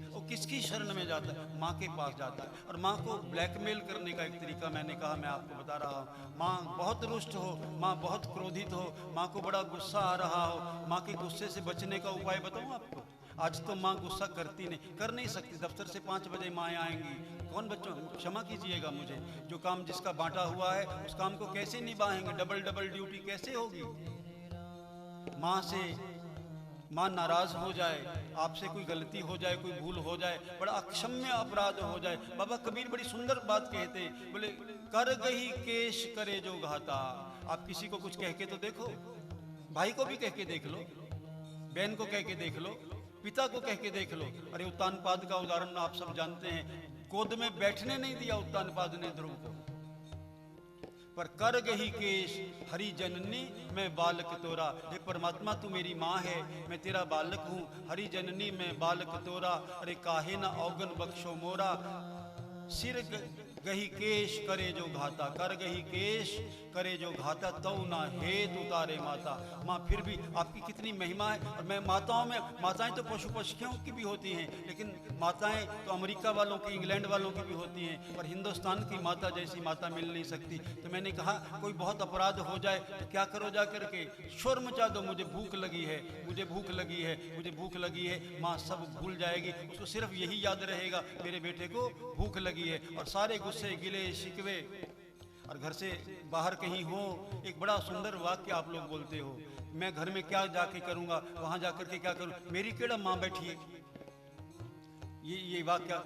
वो किसकी शरण में जाता है? माँ के पास जाता है। और माँ को ब्लैकमेल करने का एक तरीका मैंने कहा, मैं आपको बता रहा हूँ। माँ बहुत रुष्ट हो, माँ बहुत क्रोधित हो, माँ को बड़ा गुस्सा आ रहा हो, माँ के गुस्से से बचने का उपाय बताऊँ आपको? आज तो माँ गुस्सा करती नहीं, कर नहीं सकती। दफ्तर से 5 बजे माएँ आएंगी, कौन बच्चों, क्षमा कीजिएगा मुझे, जो काम जिसका बांटा हुआ है उस काम को कैसे निभाएंगे, डबल डबल ड्यूटी कैसे होगी। माँ से माँ नाराज हो जाए, आपसे कोई गलती हो जाए, कोई भूल हो जाए, बड़ा अक्षम्य अपराध हो जाए। बाबा कबीर बड़ी सुंदर बात कहते, बोले कर गही केश करे जो घाता। आप किसी को कुछ कह के तो देखो, भाई को भी कह के देख लो, बहन को कह के देख लो, पिता को कह के देख लो। अरे उत्तानपाद का उदाहरण आप सब जानते हैं, गोद में बैठने नहीं दिया उत्तानपाद ने ध्रुव को, पर कर गही केश हरि जननी मैं बालक तोरा। हे परमात्मा तू मेरी माँ है, मैं तेरा बालक हूँ, हरि जननी मैं बालक तोरा। अरे काहे ना औगन बख्शो मोरा, सिर गही केश करे जो घाता, कर गही केश करे जो घाता, तऊ ना हेत उतारे माता। माँ फिर भी आपकी कितनी महिमा है। और मैं माताओं में, माताएं तो पशु पक्षियों की भी होती हैं, लेकिन माताएं तो अमेरिका वालों की, इंग्लैंड वालों की भी होती हैं, पर हिंदुस्तान की माता जैसी माता मिल नहीं सकती। तो मैंने कहा कोई बहुत अपराध हो जाए तो क्या करो, जा करके शोर मचा दो, मुझे भूख लगी है, मुझे भूख लगी है, मुझे भूख लगी है। माँ सब भूल जाएगी, उसको सिर्फ यही याद रहेगा मेरे बेटे को भूख लगी है। और सारे गुस्से गिले शिकवे, और घर से बाहर कहीं हो, एक बड़ा सुंदर वाक्य आप लोग बोलते हो, मैं घर में क्या जाके करूंगा, वहां जाकर के क्या करूं, मेरी केड़ा माँ बैठी है। ये वाक्य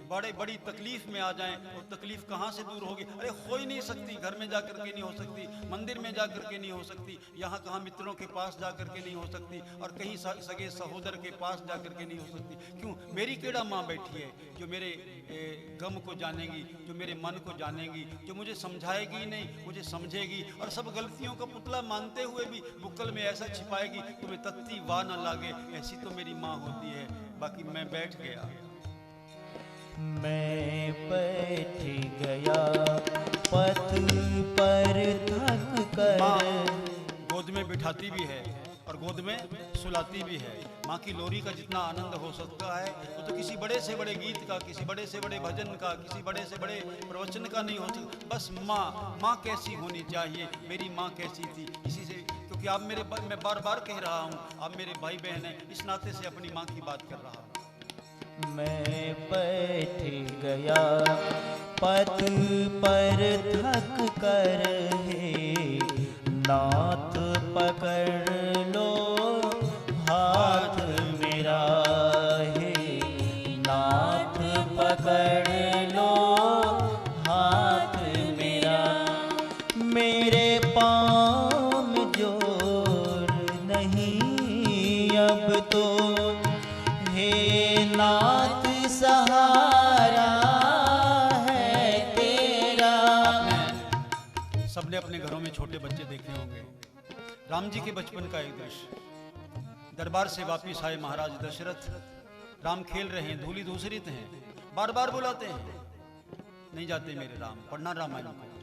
बड़ी तकलीफ में आ जाएं, और तकलीफ कहाँ से दूर होगी। अरे हो ही नहीं सकती, घर में जाकर के नहीं हो सकती, मंदिर में जाकर के नहीं हो सकती, यहाँ कहाँ मित्रों के पास जाकर के नहीं हो सकती, और कहीं सगे सहोदर के पास जाकर के नहीं हो सकती। क्यों, मेरी केड़ा माँ बैठी है जो मेरे गम को जानेगी, जो मेरे मन को जानेगी, जो मुझे समझाएगी नहीं, मुझे समझेगी, और सब गलतियों का पुतला मानते हुए भी बुक्कल में ऐसा छिपाएगी तुम्हें तत्ती वाह न लागे। ऐसी तो मेरी माँ होती है। बाकी मैं बैठ गया, मैं बैठ गया पथ पर थक कर। माँ गोद में बिठाती भी है और गोद में सुलाती भी है। माँ की लोरी का जितना आनंद हो सकता है वो तो किसी बड़े से बड़े गीत का, किसी बड़े से बड़े भजन का, किसी बड़े से बड़े प्रवचन का नहीं हो सकता। बस माँ कैसी होनी चाहिए, मेरी माँ कैसी थी, इसी से, क्योंकि आप मेरे, मैं बार बार कह रहा हूँ, आप मेरे भाई बहन हैं, इस नाते से अपनी माँ की बात कर रहा हूँ। मैं बैठ गया पथ पर थक कर, हे नाथ पकड़ लो हाथ मेरा, हे नाथ पकड़ लो हाथ मेरा। मेरे पाँव में जोर नहीं अब तो, हे नाथ सहारा है तेरा। सबने अपने घरों में छोटे बच्चे देखे होंगे। राम जी के बचपन का एक दृश्य, दरबार से वापिस आए महाराज दशरथ, राम खेल रहे हैं, धूली धूसरित हैं, बार बार बुलाते हैं, नहीं जाते मेरे राम। पढ़ना रामायण को,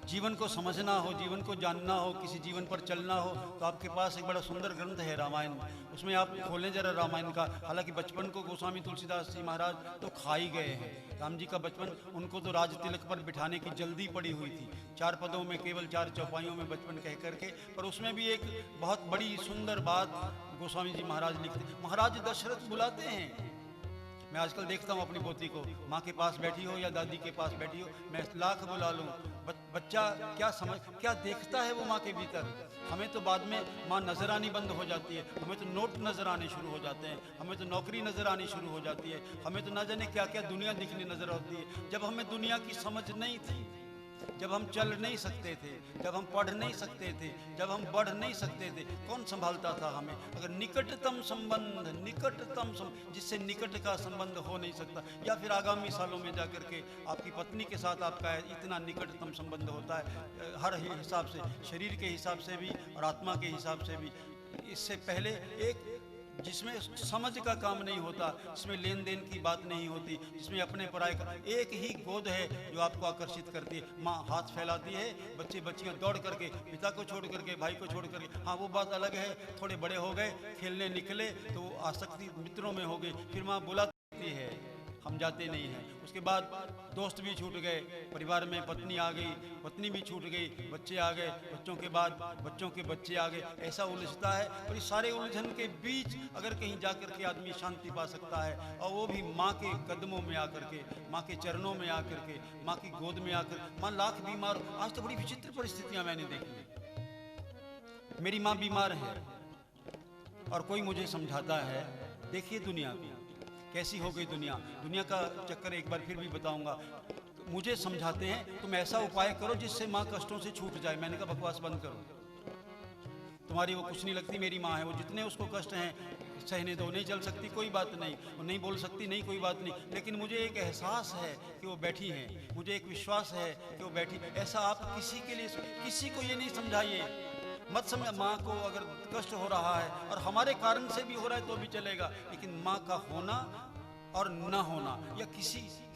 जीवन को समझना हो, जीवन को जानना हो, किसी जीवन पर चलना हो तो आपके पास एक बड़ा सुंदर ग्रंथ है रामायण, उसमें आप खोलें जरा रामायण का। हालांकि बचपन को गोस्वामी तुलसीदास जी महाराज तो खा ही गए हैं। राम जी का बचपन, उनको तो राज तिलक पर बिठाने की जल्दी पड़ी हुई थी, 4 पदों में, केवल 4 चौपाइयों में बचपन कह करके। पर उसमें भी एक बहुत बड़ी सुंदर बात गोस्वामी जी महाराज लिखते, महाराज दशरथ बुलाते हैं। मैं आजकल देखता हूँ अपनी पोती को, माँ के पास बैठी हो या दादी के पास बैठी हो, मैं लाख बुला लूँ, बच्चा क्या समझ, क्या देखता है वो माँ के भीतर। हमें तो बाद में माँ नजर आनी बंद हो जाती है, हमें तो नोट नजर आने शुरू हो जाते हैं, हमें तो नौकरी नजर आनी शुरू हो जाती है, हमें तो ना जाने क्या क्या दुनिया दिखनी नजर आती है। जब हमें दुनिया की समझ नहीं थी, जब हम चल नहीं सकते थे, जब हम पढ़ नहीं सकते थे, जब हम बढ़ नहीं सकते थे, कौन संभालता था हमें। अगर निकटतम संबंध, जिससे निकट का संबंध हो नहीं सकता, या फिर आगामी सालों में जाकर के आपकी पत्नी के साथ आपका इतना निकटतम संबंध होता है, हर हिसाब से, शरीर के हिसाब से भी और आत्मा के हिसाब से भी। इससे पहले एक जिसमें समझ का काम नहीं होता, जिसमें लेन देन की बात नहीं होती, जिसमें अपने पराये का, एक ही गोद है जो आपको आकर्षित करती है। माँ हाथ फैलाती है, बच्चे बच्चियाँ दौड़ करके, पिता को छोड़ करके, भाई को छोड़ करके। हाँ वो बात अलग है, थोड़े बड़े हो गए, खेलने निकले तो आसक्ति मित्रों में हो गई, फिर माँ बुलाती है, हम जाते नहीं हैं। उसके बाद दोस्त भी छूट गए, परिवार में पत्नी आ गई, पत्नी भी छूट गई, बच्चे आ गए, बच्चों के बाद बच्चों के बच्चे आ गए, ऐसा उलझता है। और इस सारे उलझन के बीच अगर कहीं जाकर के आदमी शांति पा सकता है, और वो भी माँ के कदमों में आकर के, माँ के चरणों में आकर के, माँ की गोद में आकर। माँ लाख बीमार, आज तो बड़ी विचित्र परिस्थितियां मैंने देखी। मेरी माँ बीमार है और कोई मुझे समझाता है, देखिए दुनिया कैसी हो गई, दुनिया का चक्कर एक बार फिर भी बताऊंगा। मुझे समझाते हैं तुम ऐसा उपाय करो जिससे माँ कष्टों से छूट जाए। मैंने कहा बकवास बंद करो, तुम्हारी वो कुछ नहीं लगती, मेरी माँ है, वो जितने उसको कष्ट हैं सहने दो, नहीं चल सकती कोई बात नहीं, वो नहीं बोल सकती नहीं कोई बात नहीं, लेकिन मुझे एक एहसास है कि वो बैठी हैं, मुझे एक विश्वास है कि वो बैठी। ऐसा आप किसी के लिए, किसी को ये नहीं समझाइए, मत समझ। माँ को अगर कष्ट हो रहा है और हमारे कारण से भी हो रहा है तो भी चलेगा, लेकिन माँ का होना और न होना, या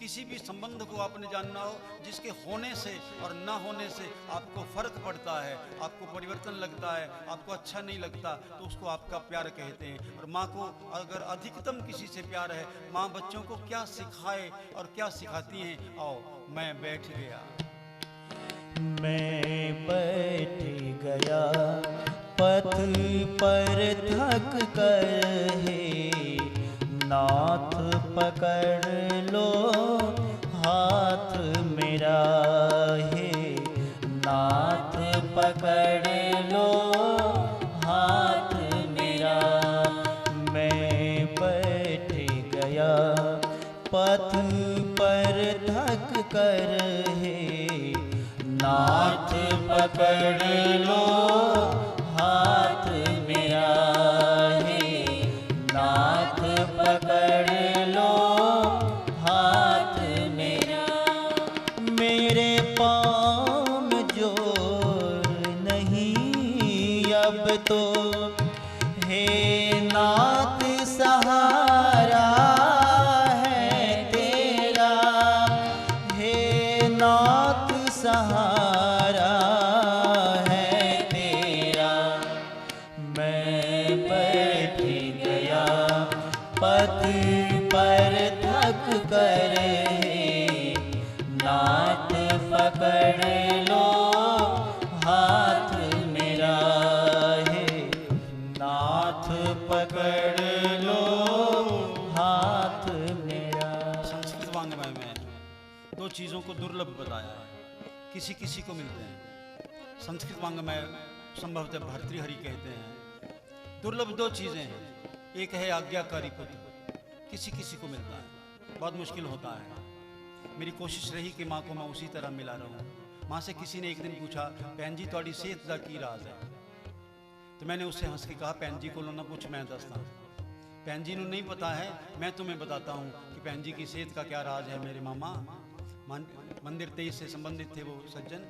किसी भी संबंध को आपने जानना हो जिसके होने से और न होने से आपको फर्क पड़ता है, आपको परिवर्तन लगता है, आपको अच्छा नहीं लगता, तो उसको आपका प्यार कहते हैं। और माँ को अगर अधिकतम किसी से प्यार है, माँ बच्चों को क्या सिखाए और क्या सिखाती हैं। आओ मैं बैठ गया, मैं बैठ गया पथ पर थक कर, हे नाथ पकड़ लो हाथ मेरा, हे नाथ पकड़ लो हाथ मेरा। मैं बैठ गया पथ पर थक कर, हे नाथ पकड़ लो हाथ मेरा, हे नाथ पकड़ लो हाथ मेरा। मेरे पाँव में जोर नहीं अब तो, हे नाथ सहारा है तेरा, हे नाथ सहारा है तेरा। मैं बैठ गया पथ पर थक कर, नाथ पकड़ लो हाथ मेरा, हे नाथ पकड़ लो हाथ मेरा। संस्कृत वाङ्मय में दो चीज़ों को दुर्लभ बताया है, किसी किसी को मिलते हैं। संस्कृत वाङ्मय संभवतः भर्तृहरि कहते हैं दुर्लभ दो चीज़ें हैं, एक है आज्ञाकारी पुत्र, किसी किसी को मिलता है, बहुत मुश्किल होता है। मेरी कोशिश रही कि माँ को मैं उसी तरह मिला रहूँ। माँ से किसी ने एक दिन पूछा, भैन जी थोड़ी सेहत का की राज है? तो मैंने उससे हंस के कहा, भैन जी को ना पूछ, मैं दसता। भैन जी ने नहीं पता है, मैं तुम्हें बताता हूँ कि भैन जी की सेहत का क्या राज है। मेरे मामा मंदिर 23 से संबंधित थे वो सज्जन,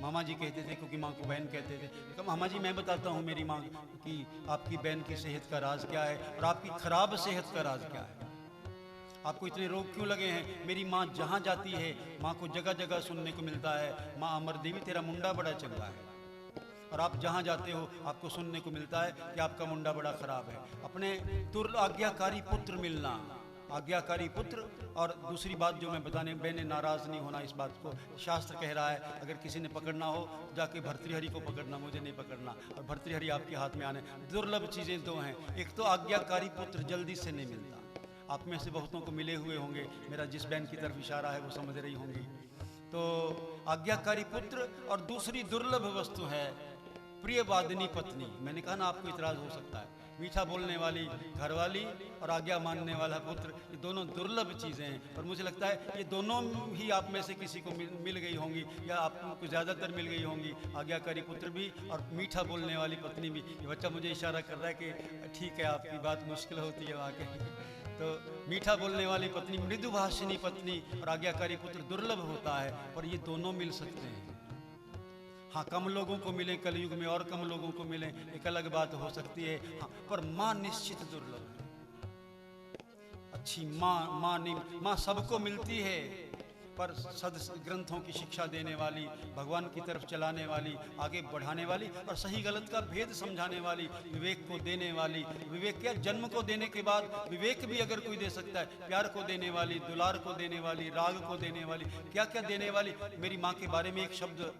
मामा जी कहते थे क्योंकि माँ को बहन कहते थे। कहा मामा जी मैं बताता हूँ मेरी माँ की, आपकी बहन की सेहत का राज क्या है और आपकी खराब सेहत का राज क्या है, आपको इतने रोग क्यों लगे हैं। मेरी माँ जहाँ जाती है माँ को जगह जगह सुनने को मिलता है, माँ अमर देवी तेरा मुंडा बड़ा चंगा है। और आप जहाँ जाते हो आपको सुनने को मिलता है कि आपका मुंडा बड़ा खराब है। अपने आज्ञाकारी पुत्र मिलना, आज्ञाकारी पुत्र। और दूसरी बात जो मैं बताने, मैंने नाराज़ नहीं होना इस बात को, शास्त्र कह रहा है अगर किसी ने पकड़ना हो जाके भर्तृहरि को पकड़ना, मुझे नहीं पकड़ना। और भर्तृहरि आपके हाथ में आने। दुर्लभ चीज़ें दो हैं, एक तो आज्ञाकारी पुत्र जल्दी से नहीं मिलता, आप में से बहुतों को मिले हुए होंगे, मेरा जिस बहन की तरफ इशारा है वो समझ रही होंगी। तो आज्ञाकारी पुत्र, और दूसरी दुर्लभ वस्तु है प्रियवादिनी पत्नी। मैंने कहा ना आपको इतराज़ हो सकता है, मीठा बोलने वाली घरवाली और आज्ञा मानने वाला पुत्र, ये दोनों दुर्लभ चीज़ें हैं। और मुझे लगता है ये दोनों ही आप में से किसी को मिल गई होंगी, या आपको ज़्यादातर मिल गई होंगी, आज्ञाकारी पुत्र भी और मीठा बोलने वाली पत्नी भी। ये बच्चा मुझे इशारा कर रहा है कि ठीक है आपकी बात मुश्किल होती है वहाँ के। तो मीठा बोलने वाली पत्नी, मृदुभाषिनी पत्नी और आज्ञाकारी पुत्र दुर्लभ होता है, पर ये दोनों मिल सकते हैं। हाँ, कम लोगों को मिले कलयुग में और कम लोगों को मिले एक अलग बात हो सकती है। हाँ, पर माँ निश्चित दुर्लभ है। अच्छी माँ नहीं, माँ सबको मिलती है, पर सद ग्रंथों की शिक्षा देने वाली, भगवान की तरफ चलाने वाली, आगे बढ़ाने वाली और सही गलत का भेद समझाने वाली, विवेक को देने वाली। विवेक क्या, जन्म को देने के बाद विवेक भी अगर कोई दे सकता है, प्यार को देने वाली, दुलार को देने वाली, राग को देने वाली, क्या क्या देने वाली। मेरी माँ के बारे में एक शब्द,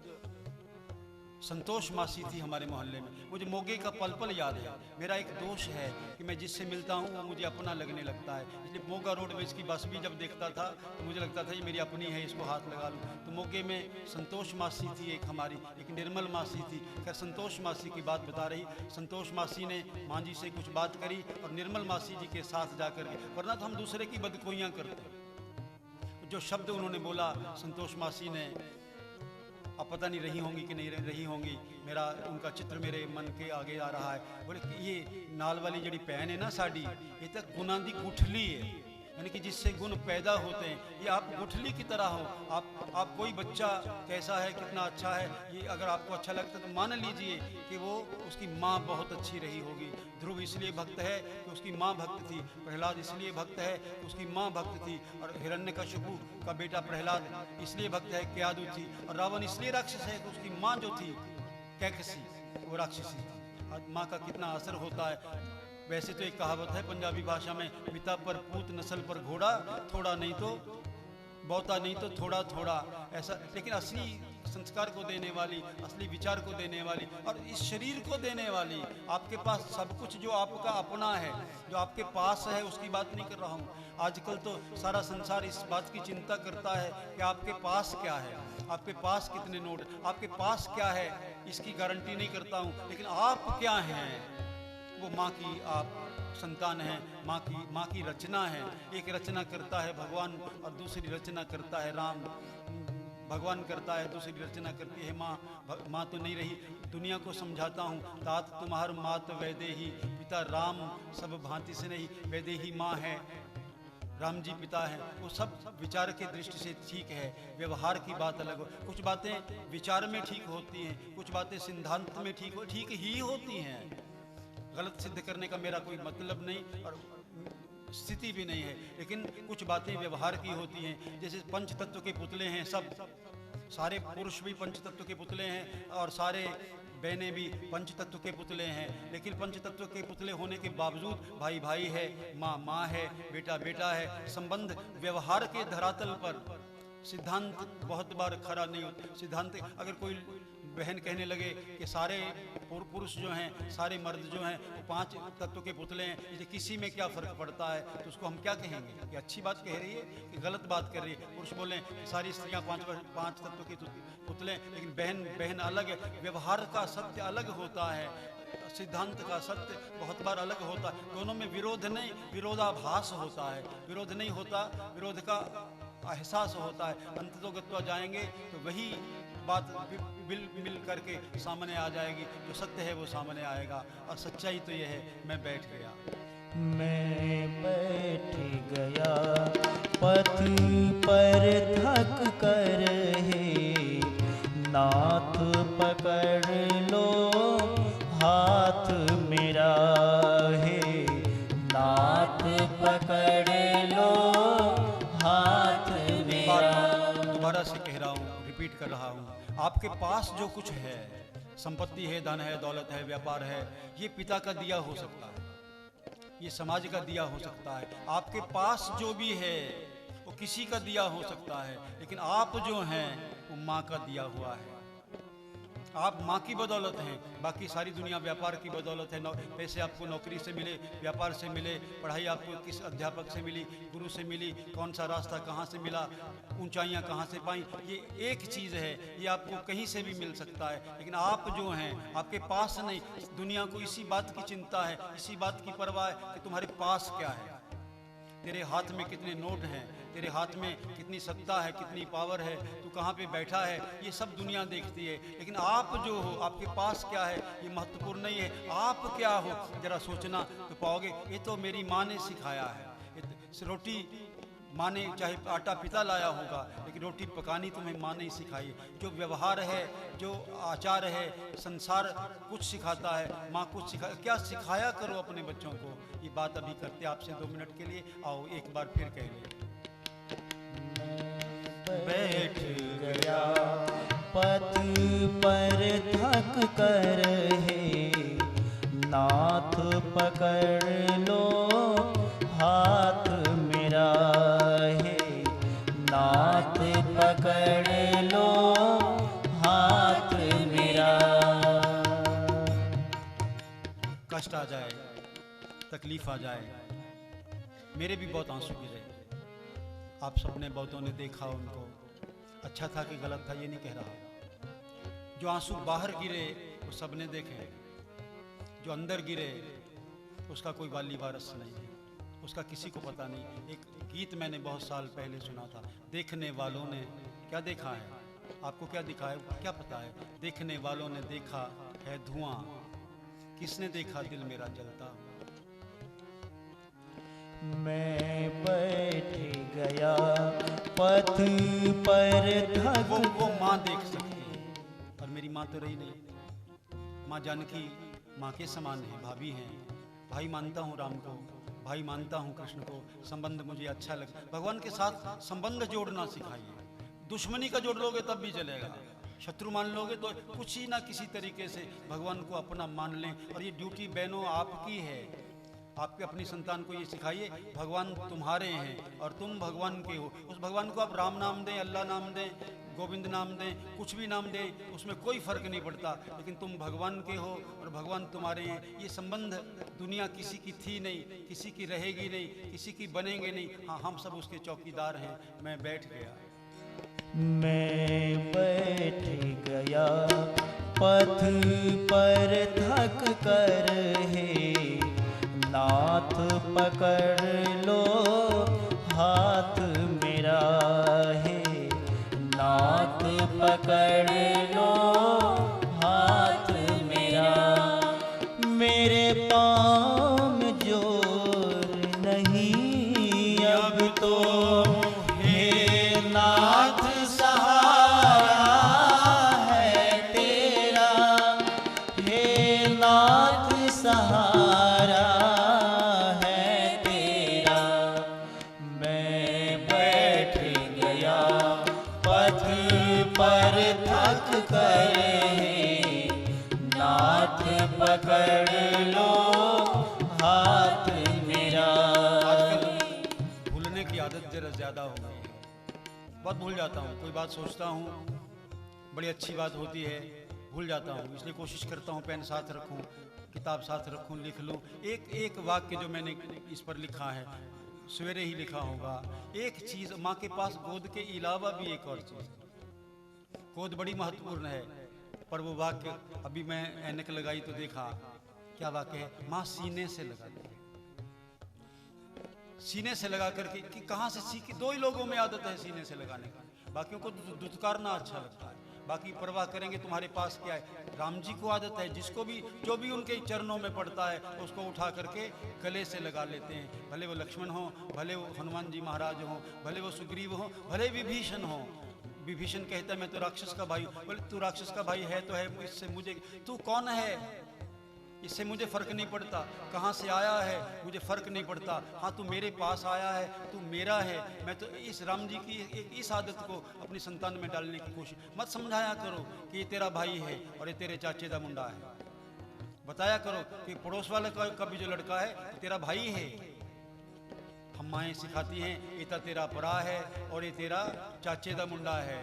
संतोष मासी थी हमारे मोहल्ले में, मुझे मोगे का पल पल याद है। मेरा एक दोष है कि मैं जिससे मिलता हूँ वो मुझे अपना लगने लगता है, इसलिए मोगा रोड में इसकी बस भी जब देखता था तो मुझे लगता था ये मेरी अपनी है, इसको हाथ लगा लूँ। तो मोगे में संतोष मासी थी एक हमारी, एक निर्मल मासी थी। खैर संतोष मासी की बात बता रही, संतोष मासी ने माँ जी से कुछ बात करी और निर्मल मासी जी के साथ जाकर के, वरना तो हम दूसरे की बदकोइयाँ करते। जो शब्द उन्होंने बोला संतोष मासी ने, अब पता नहीं रही होंगी कि नहीं रही होंगी, मेरा उनका चित्र मेरे मन के आगे आ रहा है। बोले कि ये नाल वाली जड़ी पहन है ना साड़ी, ये तो गुनां दी गुठली है, यानी कि जिससे गुण पैदा होते हैं। ये आप गुठली की तरह हो। आप कोई बच्चा कैसा है, कितना अच्छा है, ये अगर आपको अच्छा लगता है तो मान लीजिए कि वो उसकी माँ बहुत अच्छी रही होगी। ध्रुव इसलिए भक्त है कि उसकी माँ भक्त थी, प्रहलाद इसलिए भक्त है कि उसकी माँ भक्त थी, और हिरण्यकशिपु का बेटा प्रहलाद इसलिए भक्त है, क्यादु थी, और रावण इसलिए राक्षस है कि उसकी माँ जो थी कैकसी, वो राक्षसी थी। माँ का कितना असर होता है। वैसे तो एक कहावत है पंजाबी भाषा में, पिता पर पूत नस्ल पर घोड़ा, थोड़ा नहीं तो बहुता नहीं तो थोड़ा थोड़ा, ऐसा। लेकिन असली संस्कार को देने वाली, असली विचार को देने वाली और इस शरीर को देने वाली, आपके पास सब कुछ जो आपका अपना है, जो आपके पास है, उसकी बात नहीं कर रहा हूँ। आजकल तो सारा संसार इस बात की चिंता करता है कि आपके पास क्या है, आपके पास कितने नोट, आपके पास क्या है, इसकी गारंटी नहीं करता हूँ। लेकिन आप क्या हैं, वो माँ की आप संतान है, माँ की रचना है। एक रचना करता है भगवान और दूसरी रचना करता है राम। भगवान करता है, दूसरी रचना करती है माँ। माँ तो नहीं रही। दुनिया को समझाता हूँ, तात तुम्हार मात वैदेही, पिता राम सब भांति से नहीं, वैदेही माँ है, राम जी पिता है। वो सब विचार के दृष्टि से ठीक है, व्यवहार की बात अलग हो। कुछ बातें विचार में ठीक होती हैं, कुछ बातें सिद्धांत में ठीक ही होती हैं। गलत सिद्ध करने का मेरा कोई मतलब नहीं और स्थिति भी नहीं है, लेकिन कुछ बातें व्यवहार की होती हैं। जैसे पंच तत्व के पुतले हैं, सब सारे पुरुष भी पंच तत्व के पुतले हैं और सारे बहनें भी पंच तत्व के पुतले हैं। लेकिन पंच तत्व के पुतले होने के बावजूद भाई भाई है, माँ माँ है, बेटा बेटा है। संबंध व्यवहार के धरातल पर, सिद्धांत बहुत बार खरा नहीं होता। सिद्धांत अगर कोई बहन कहने लगे कि सारे पुरुष जो हैं, सारे मर्द जो हैं वो पांच तत्व के पुतले हैं, इसलिए किसी में क्या फ़र्क पड़ता है, तो उसको हम क्या कहेंगे कि अच्छी बात कह रही है कि गलत बात कर रही है। पुरुष बोलें कि सारी स्त्रियां पांच तत्व के पुतले, लेकिन बहन अलग है। व्यवहार का सत्य अलग होता है, सिद्धांत का सत्य बहुत बार अलग होता है। दोनों में विरोध नहीं, विरोधाभास होता है। विरोध नहीं होता, विरोध का एहसास होता है। अंततोगत्वा जाएंगे तो वही बात मिल करके सामने आ जाएगी। जो सत्य है वो सामने आएगा और सच्चाई तो यह है। मैं बैठ गया, मैं बैठ गया पथ पर थक कर, हे नाथ पकड़ लो हाथ मेरा, हे नाथ पकड़ लो हाथ मेरा। दोबारा से कह रहा हूँ, रिपीट कर रहा हूँ। आपके पास जो कुछ है, संपत्ति है, धन है, दौलत है, व्यापार है, ये पिता का दिया हो सकता है, ये समाज का दिया हो सकता है। आपके पास जो भी है वो किसी का दिया हो सकता है, लेकिन आप जो हैं वो माँ का दिया हुआ है। आप माँ की बदौलत हैं, बाकी सारी दुनिया व्यापार की बदौलत है। पैसे आपको नौकरी से मिले, व्यापार से मिले, पढ़ाई आपको किस अध्यापक से मिली, गुरु से मिली, कौन सा रास्ता कहाँ से मिला, ऊंचाइयाँ कहाँ से पाई, ये एक चीज़ है, ये आपको कहीं से भी मिल सकता है। लेकिन आप जो हैं आपके पास नहीं। दुनिया को इसी बात की चिंता है, इसी बात की परवाह है कि तुम्हारे पास क्या है, तेरे हाथ में कितने नोट हैं, तेरे हाथ में कितनी सत्ता है, कितनी पावर है, तू कहाँ पे बैठा है, ये सब दुनिया देखती है। लेकिन आप जो हो, आपके पास क्या है, ये महत्वपूर्ण नहीं है। आप क्या हो जरा सोचना तो पाओगे। ये तो मेरी माँ ने सिखाया है। रोटी माँ ने, चाहे आटा पिता लाया होगा, लेकिन रोटी पकानी तुम्हें माँ ने सिखाई। जो व्यवहार है, जो आचार है, संसार कुछ सिखाता है, माँ कुछ सिखा। क्या सिखाया करो अपने बच्चों को। ये बात अभी करते आपसे 2 मिनट के लिए। आओ एक बार फिर कह लें। बैठ गया पथ पर थक कर हे नाथ पकड़ लो हाथ मेरा हे नाथ पकड़ लो हाथ मेरा। कष्ट आ जाए, तकलीफ आ जाए, मेरे भी बहुत आंसू गिरे। आप सबने बहुतों ने देखा उनको, अच्छा था कि गलत था ये नहीं कह रहा। जो आंसू बाहर गिरे वो सबने देखे, जो अंदर गिरे उसका कोई वाली वारस नहीं, उसका किसी को पता नहीं। एक गीत मैंने बहुत साल पहले सुना था, देखने वालों ने क्या देखा है, आपको क्या दिखा है क्या पता है। देखने वालों ने देखा है धुआं, किसने देखा दिल मेरा जलता। मैं बैठ गया पथ पर थक। वो माँ देख सकती है और मेरी माँ तो रही नहीं। माँ जानकी माँ के समान है, भाभी हैं। भाई मानता हूँ राम को, भाई मानता हूँ कृष्ण को, संबंध मुझे अच्छा लगा। भगवान के साथ संबंध जोड़ना सिखाइए। दुश्मनी का जोड़ लोगे तब भी चलेगा, शत्रु मान लोगे तो कुछ ही ना किसी तरीके से भगवान को अपना मान लें। और ये ड्यूटी बहनों आपकी है, आपके अपनी संतान को ये सिखाइए भगवान तुम्हारे हैं और तुम भगवान के हो। उस भगवान को आप राम नाम दें, अल्लाह नाम दें, गोविंद नाम दें, कुछ भी नाम दें, उसमें कोई फर्क नहीं पड़ता, लेकिन तुम भगवान के हो और भगवान तुम्हारे हैं। ये संबंध दुनिया किसी की थी नहीं, किसी की रहेगी नहीं, किसी की बनेंगे नहीं। हाँ, हम सब उसके चौकीदार हैं। मैं बैठ गया, मैं बैठ गया पथ पर थक कर हे नाथ पकड़ लो हाथ मेरा हे नाथ पकड़ लो हाथ मेरा। मेरे पाँव में जोर नहीं अब तो हे नाथ सहारा है तेरा हे नाथ सहारा है तेरा। मैं बैठ गया पथ पर थक कर हे नाथ पकड़ लो हाथ मेरा। आजकल भूलने की आदत जरा ज़्यादा हो गई है, बहुत भूल जाता हूँ। कोई बात सोचता हूँ, बड़ी अच्छी बात होती है, भूल जाता हूँ। इसलिए कोशिश करता हूँ पेन साथ रखूँ, किताब साथ रखूँ, लिख लूँ। एक एक वाक्य जो मैंने इस पर लिखा है, सवेरे ही लिखा होगा। एक चीज़, माँ के पास गोद के अलावा भी एक और चीज़, गोद बड़ी महत्वपूर्ण है, पर वो वाक्य अभी मैं ऐनक लगाई तो देखा क्या वाक्य है। माँ सीने से लगाती है, सीने से लगा करके कि कहाँ से सीखी। दो ही लोगों में आदत है सीने से लगाने का, बाकियों को दुत्कारना अच्छा लगता है, बाकी परवाह करेंगे तुम्हारे पास क्या है। राम जी को आदत है, जिसको भी जो भी उनके चरणों में पड़ता है उसको उठा करके गले से लगा लेते हैं। भले वो लक्ष्मण हो, भले वो हनुमान जी महाराज हो, भले वो सुग्रीव हो, भले विभीषण हो। विभीषण कहता है मैं तो राक्षस का भाई हूँ। बोले तू राक्षस का भाई है तो है, इससे मुझे, तू कौन है, इससे मुझे फ़र्क नहीं पड़ता, कहाँ से आया है मुझे फ़र्क नहीं पड़ता। हाँ, तू मेरे पास आया है, तू मेरा है। मैं तो इस राम जी की इस आदत को अपनी संतान में डालने की कोशिश मत समझाया करो कि ये तेरा भाई है और ये तेरे चाचे का मुंडा है। बताया करो कि पड़ोस वाले का भी जो लड़का है तेरा भाई है। हम माएँ सिखाती हैं ये तो तेरा परा है और ये तेरा चाचे का मुंडा है।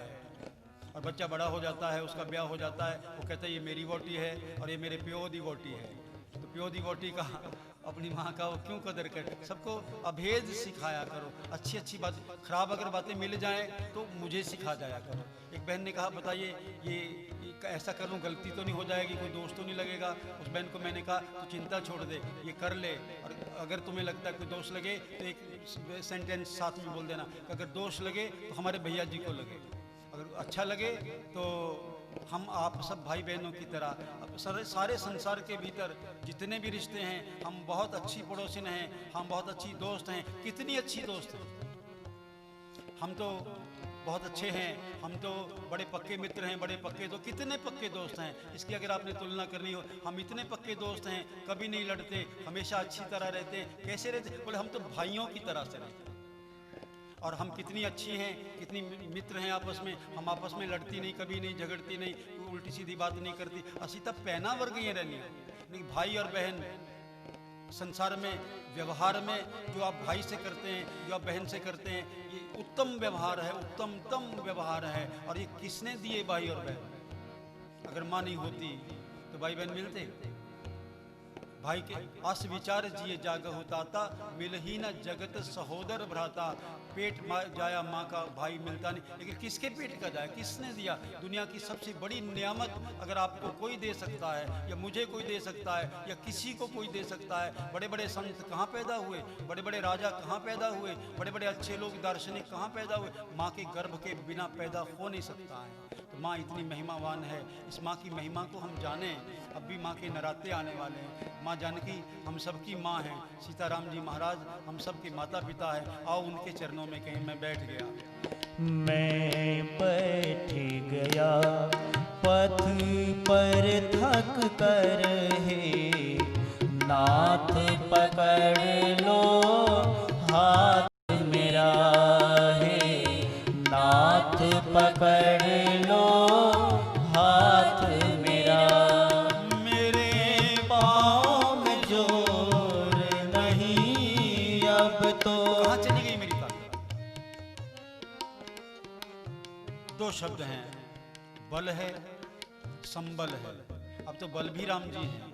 और बच्चा बड़ा हो जाता है, उसका ब्याह हो जाता है, वो कहता है ये मेरी वोटी है और ये मेरे प्यो दी वोटी है। तो प्यो दी वोटी का अपनी माँ का वो क्यों कदर कर। सबको अभेद सिखाया करो, अच्छी अच्छी बात, खराब अगर बातें मिल जाएं तो मुझे सिखा जाया करो। एक बहन ने कहा बताइए ये ऐसा करूँ गलती तो नहीं हो जाएगी, कोई दोष तो नहीं लगेगा। उस बहन को मैंने कहा तो चिंता छोड़ दे, ये कर ले, और अगर तुम्हें लगता है कोई दोष लगे तो एक सेंटेंस साथ में बोल देना कि अगर दोष लगे तो हमारे भैया जी को लगे, अगर अच्छा लगे तो हम आप सब भाई बहनों की तरह सारे संसार के भीतर जितने भी रिश्ते हैं हम बहुत अच्छी पड़ोसिन हैं, हम बहुत अच्छी दोस्त हैं। कितनी अच्छी दोस्त हैं, हम तो बहुत अच्छे हैं, हम तो बड़े पक्के मित्र हैं, बड़े पक्के तो कितने पक्के दोस्त हैं। इसकी अगर आपने तुलना करनी हो, हम इतने पक्के दोस्त हैं, कभी नहीं लड़ते, हमेशा अच्छी तरह रहते। कैसे रहते? बोले हम तो भाइयों की तरह से रहते। और हम कितनी अच्छी हैं, कितनी मित्र हैं आपस में, हम आपस में लड़ती नहीं, कभी नहीं झगड़ती नहीं, उल्टी सीधी बात नहीं करती, असी तब पहना वर्ग ये रहनी है। भाई और बहन संसार में व्यवहार में जो आप भाई से करते हैं, जो आप बहन से करते हैं, ये उत्तम व्यवहार है, उत्तमतम व्यवहार है। और ये किसने दिए भाई और बहन? अगर माँ नहीं होती तो भाई बहन मिलते? भाई के अस विचार जिए जाग होता, मिलही न जगत सहोदर भ्राता। पेट जाया माँ का, भाई मिलता नहीं। लेकिन किसके पेट का जाए? किसने दिया? दुनिया की सबसे बड़ी नियामत अगर आपको कोई दे सकता है, या मुझे कोई दे सकता है, या किसी को कोई दे सकता है, बड़े बड़े संत कहाँ पैदा हुए, बड़े बड़े राजा कहाँ पैदा हुए, बड़े बड़े अच्छे लोग दार्शनिक कहाँ पैदा हुए? माँ के गर्भ के बिना पैदा हो नहीं सकता है। तो माँ इतनी महिमावान है। इस माँ की महिमा को हम जानें। अब भी माँ के नराते आने वाले हैं। माँ जानकी हम सबकी माँ है। सीताराम जी महाराज हम सबके माता पिता है। आओ उनके चरणों में कहीं मैं बैठ गया। मैं बैठ गया पथ पर थक कर, हे नाथ पकड़ लो हाथ मेरा, हे नाथ पकड़ लो हाथ मेरा। मेरे पाँव में जोर नहीं अब तो। कहाँ चली गई मेरी बात? दो शब्द हैं, बल है, संबल है। अब तो बल भी राम जी हैं,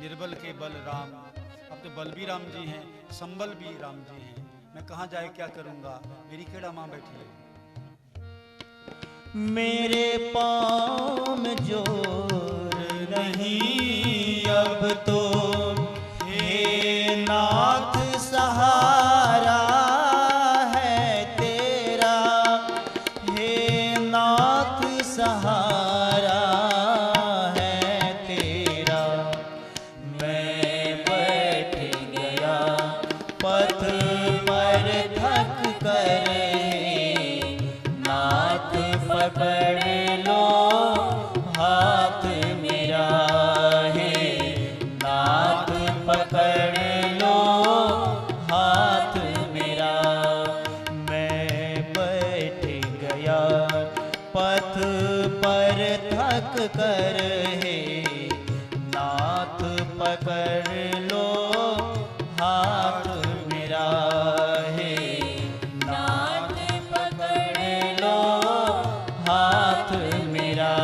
निर्बल के बल राम। अब तो बल भी राम जी हैं, संबल भी राम जी हैं। मैं कहाँ जाए क्या करूँगा? मेरी केड़ा माँ बैठी है। मेरे पाँव में जोर नहीं अब तो, हे नाथ सहारा है तेरा, हे नाथ सहारा है तेरा। मैं बैठ गया पथ पर थक कर, नाथ पकड़ लो हाथ मेरा, हे नाथ पकड़ लो हाथ मेरा। मैं बैठ गया पथ पर थक कर, हे नाथ पकड़ लो हाथ मेरा, हे नाथ पकड़ लो हाथ मेरा।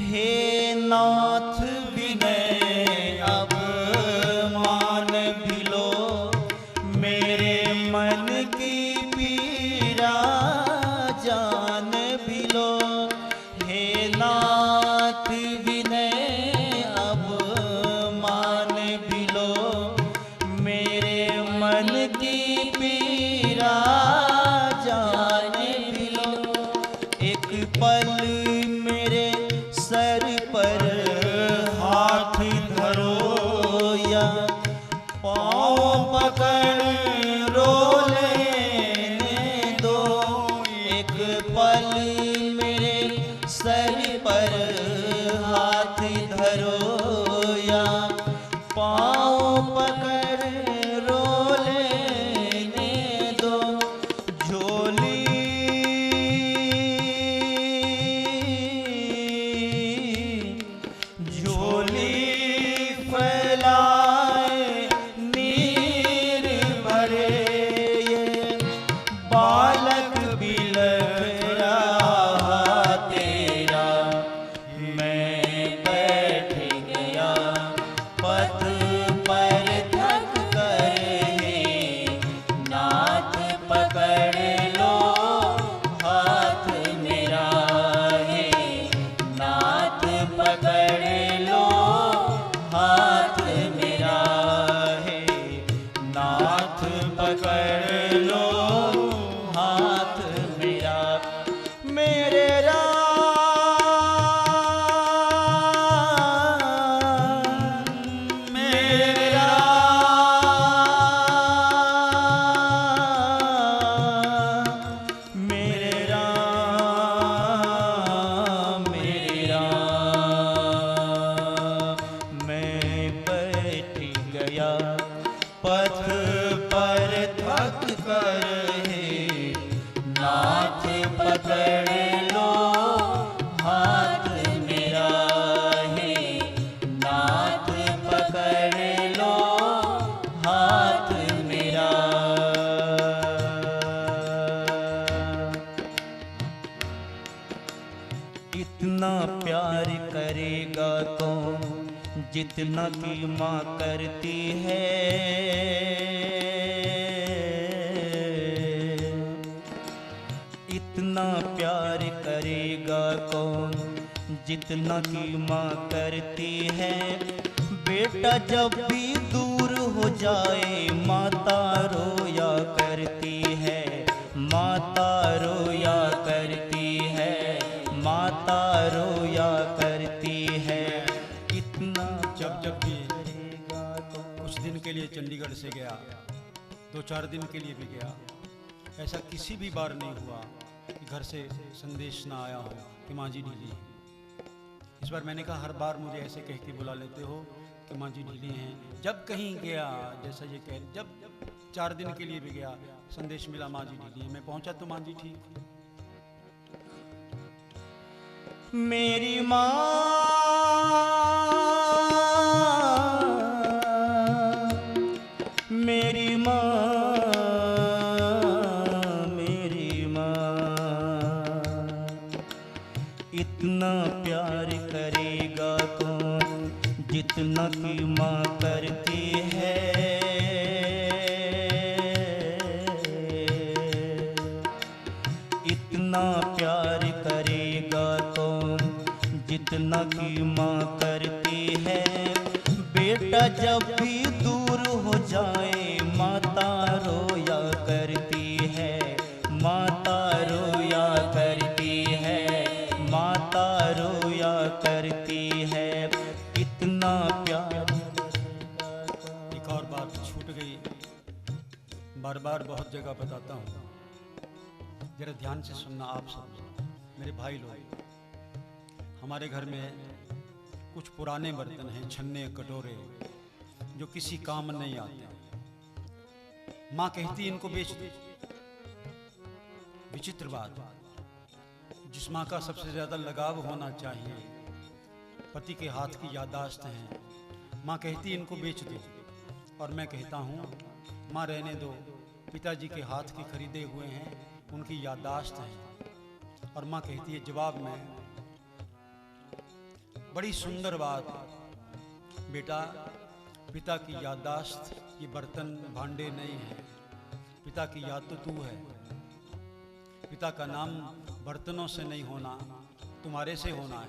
हे नाथ विनय अब मान भी लो, मेरे मन की पीड़ा जान भी लो। हे नाथ विनय अब मान भी लो, मेरे मन की पीड़ा जान भी लो। एक पल मेरे सर पर हाथ धरो, या पाँव पकड़ रो लेने दो। एक पल मेरे सर पर हाथ धरो, या पाँव पकड़ रो लेने दो। झोली झोली फैलाए नीर भरे, ये बालक बिलख रहा तेरा। मैं बैठ गया पथ पर थक कर, हे नाथ पकड़ लो हाथ मेरा, हे नाथ पकड़ लो हाथ मेरा, हे नाथ पकड़ लो हाथ इतना प्यार करेगा कौन जितना कि माँ करती है। इतना प्यार करेगा कौन जितना कि माँ करती है। बेटा जब भी दूर हो जाए माता रोया करती है, माता रोया करती है, माता रोया करती है। इतना जब भी कुछ दिन के लिए चंडीगढ़ से गया, 2-4 दिन के लिए भी गया, ऐसा किसी भी बार नहीं हुआ कि घर से संदेश ना आया हो कि माँ जी ढीली है। इस बार मैंने कहा हर बार मुझे ऐसे कह के बुला लेते हो कि माँ जी ढीली हैं। जब कहीं गया, जैसा ये कह, जब 4 दिन के लिए भी गया, संदेश मिला माँ जी ढीली है। मैं पहुंचा तो माँ जी ठीक। मेरी माँ, मेरी माँ, मेरी माँ, इतना प्यार करेगा कौन जितना कि माँ करती है। इतना प्यार करेगा कौन जितना कि माँ करती है। बेटा जब भी दूर हो जाए माता रोया करती है, माता रोया करती है, माता रोया करती है। इतना प्यार। एक और बात छूट गई, बार बार बहुत जगह बताता हूँ, जरा ध्यान से सुनना आप सब मेरे भाई लोग। हमारे घर में कुछ पुराने बर्तन हैं, छन्ने कटोरे, जो किसी काम नहीं आते। माँ कहती इनको बेच दो। विचित्र बात, जिस माँ का सबसे ज्यादा लगाव होना चाहिए, पति के हाथ की याददाश्त है, माँ कहती इनको बेच दो। और मैं कहता हूँ माँ रहने दो, पिताजी के हाथ के खरीदे हुए हैं, उनकी याददाश्त है। और माँ कहती है जवाब में, बड़ी सुंदर बात, बेटा पिता की याददाश्त ये बर्तन भांडे नहीं है, पिता की याद तो तू है। पिता का नाम बर्तनों से नहीं होना, तुम्हारे से होना है।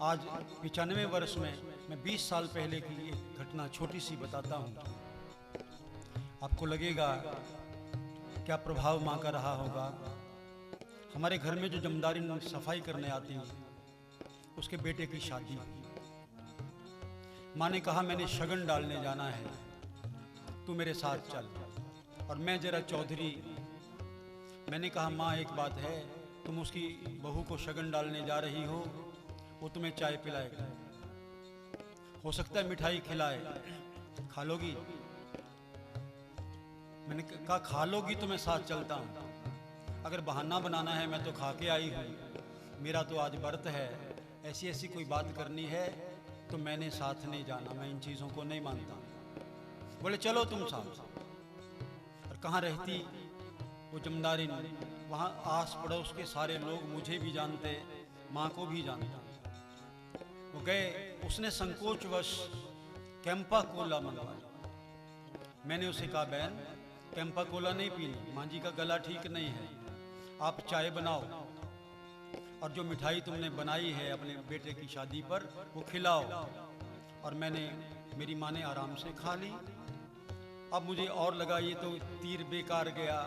आज 95 वर्ष में मैं 20 साल पहले की एक घटना छोटी सी बताता हूँ। आपको लगेगा क्या प्रभाव माँ का रहा होगा। हमारे घर में जो जमदारी सफाई करने आती है, उसके बेटे की शादी हुई। माँ ने कहा मैंने शगन डालने जाना है, तू मेरे साथ चल। और मैं जरा चौधरी, मैंने कहा माँ एक बात है, तुम उसकी बहू को शगन डालने जा रही हो, वो तुम्हें चाय पिलाएगा, हो सकता है मिठाई खिलाए, खा लोगी? मैंने कहा खा लोगी तो मैं साथ चलता हूँ, अगर बहाना बनाना है मैं तो खा के आई हूँ, मेरा तो आज व्रत है, ऐसी ऐसी कोई बात करनी है तो मैंने साथ नहीं जाना, मैं इन चीज़ों को नहीं मानता। बोले चलो तुम साथ। और कहाँ रहती वो जमदारी, वहाँ आस पड़ोस के सारे लोग मुझे भी जानते, माँ को भी जानता। वो गए, उसने संकोचवश कैंपा कोला मंगवाया। मैंने उसे कहा बहन कैंपा कोला नहीं पीनी, माँ जी का गला ठीक नहीं है, आप चाय बनाओ और जो मिठाई तुमने बनाई है अपने बेटे की शादी पर वो खिलाओ। और मेरी माँ ने आराम से खा ली। अब मुझे और लगा ये तो तीर बेकार गया।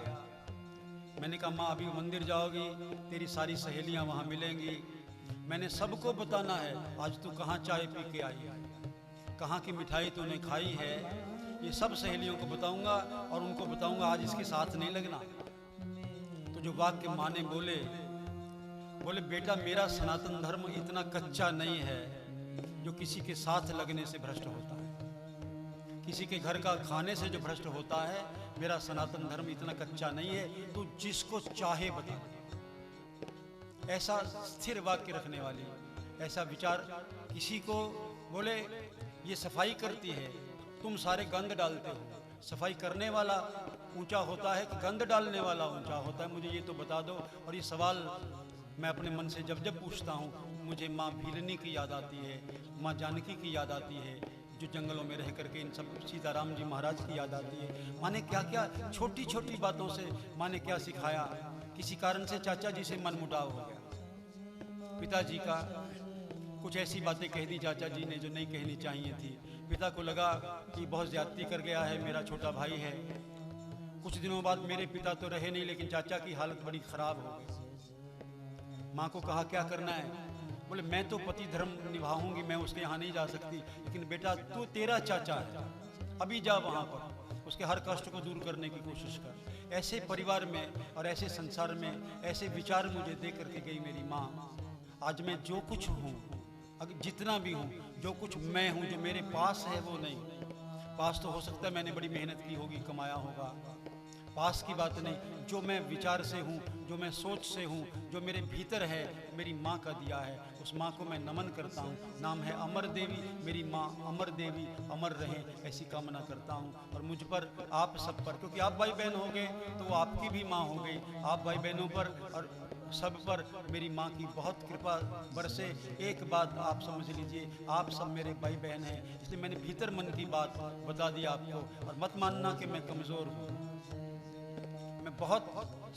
मैंने कहा माँ अभी मंदिर जाओगी, तेरी सारी सहेलियाँ वहाँ मिलेंगी, मैंने सबको बताना है आज तू कहाँ चाय पी के आई है, कहाँ की मिठाई तूने खाई है, ये सब सहेलियों को बताऊंगा और उनको बताऊंगा आज इसके साथ नहीं लगना। तो जो वाक्य माँ ने बोले बेटा मेरा सनातन धर्म इतना कच्चा नहीं है जो किसी के साथ लगने से भ्रष्ट होता है, किसी के घर का खाने से जो भ्रष्ट होता है, मेरा सनातन धर्म इतना कच्चा नहीं है। तू जिसको चाहे बता। ऐसा स्थिर वाक्य रखने वाली, ऐसा विचार किसी को बोले ये सफाई करती है, तुम सारे गंद डालते हो, सफाई करने वाला ऊंचा होता है कि गंद डालने वाला ऊंचा होता है, मुझे ये तो बता दो। और ये सवाल मैं अपने मन से जब जब पूछता हूँ मुझे माँ भीलनी की याद आती है, माँ जानकी की याद आती है, जो जंगलों में रह करके इन सब सीताराम जी महाराज की याद आती है। माँ ने क्या क्या छोटी छोटी बातों से माँ ने क्या सिखाया। किसी कारण से चाचा जी से मनमुटाव हो गया, पिताजी का कुछ ऐसी बातें कह दी चाचा जी ने जो नहीं कहनी चाहिए थी। पिता को लगा कि बहुत ज्यादती कर गया है, मेरा छोटा भाई है। कुछ दिनों बाद मेरे पिता तो रहे नहीं, लेकिन चाचा की हालत बड़ी खराब हो गई। माँ को कहा क्या करना है? बोले मैं तो पति धर्म निभाऊंगी, मैं उसके यहाँ नहीं जा सकती, लेकिन बेटा तू तेरा चाचा है, अभी जा वहाँ पर, उसके हर कष्ट को दूर करने की कोशिश कर। ऐसे परिवार में और ऐसे संसार में ऐसे विचार मुझे दे करके गई मेरी माँ। आज मैं जो कुछ हूँ, अगर जितना भी हूँ, जो कुछ मैं हूँ, जो मेरे पास है वो नहीं। पास तो हो सकता है मैंने बड़ी मेहनत की होगी, कमाया होगा, पास की बात नहीं। जो मैं विचार से हूँ, जो मैं सोच से हूँ, जो मेरे भीतर है, मेरी माँ का दिया है। उस माँ को मैं नमन करता हूँ। नाम है अमर देवी, मेरी माँ अमर देवी अमर रहे, ऐसी कामना करता हूँ। और मुझ पर, आप सब पर, क्योंकि आप भाई बहन हो गए तो वो आपकी भी माँ हो गई। आप भाई बहनों पर और सब पर मेरी माँ की बहुत कृपा बरसे। एक बात आप समझ लीजिए, आप सब मेरे भाई बहन हैं, इसलिए मैंने भीतर मन की बात बता दी आपको। और मत मानना कि मैं कमज़ोर हूँ, मैं बहुत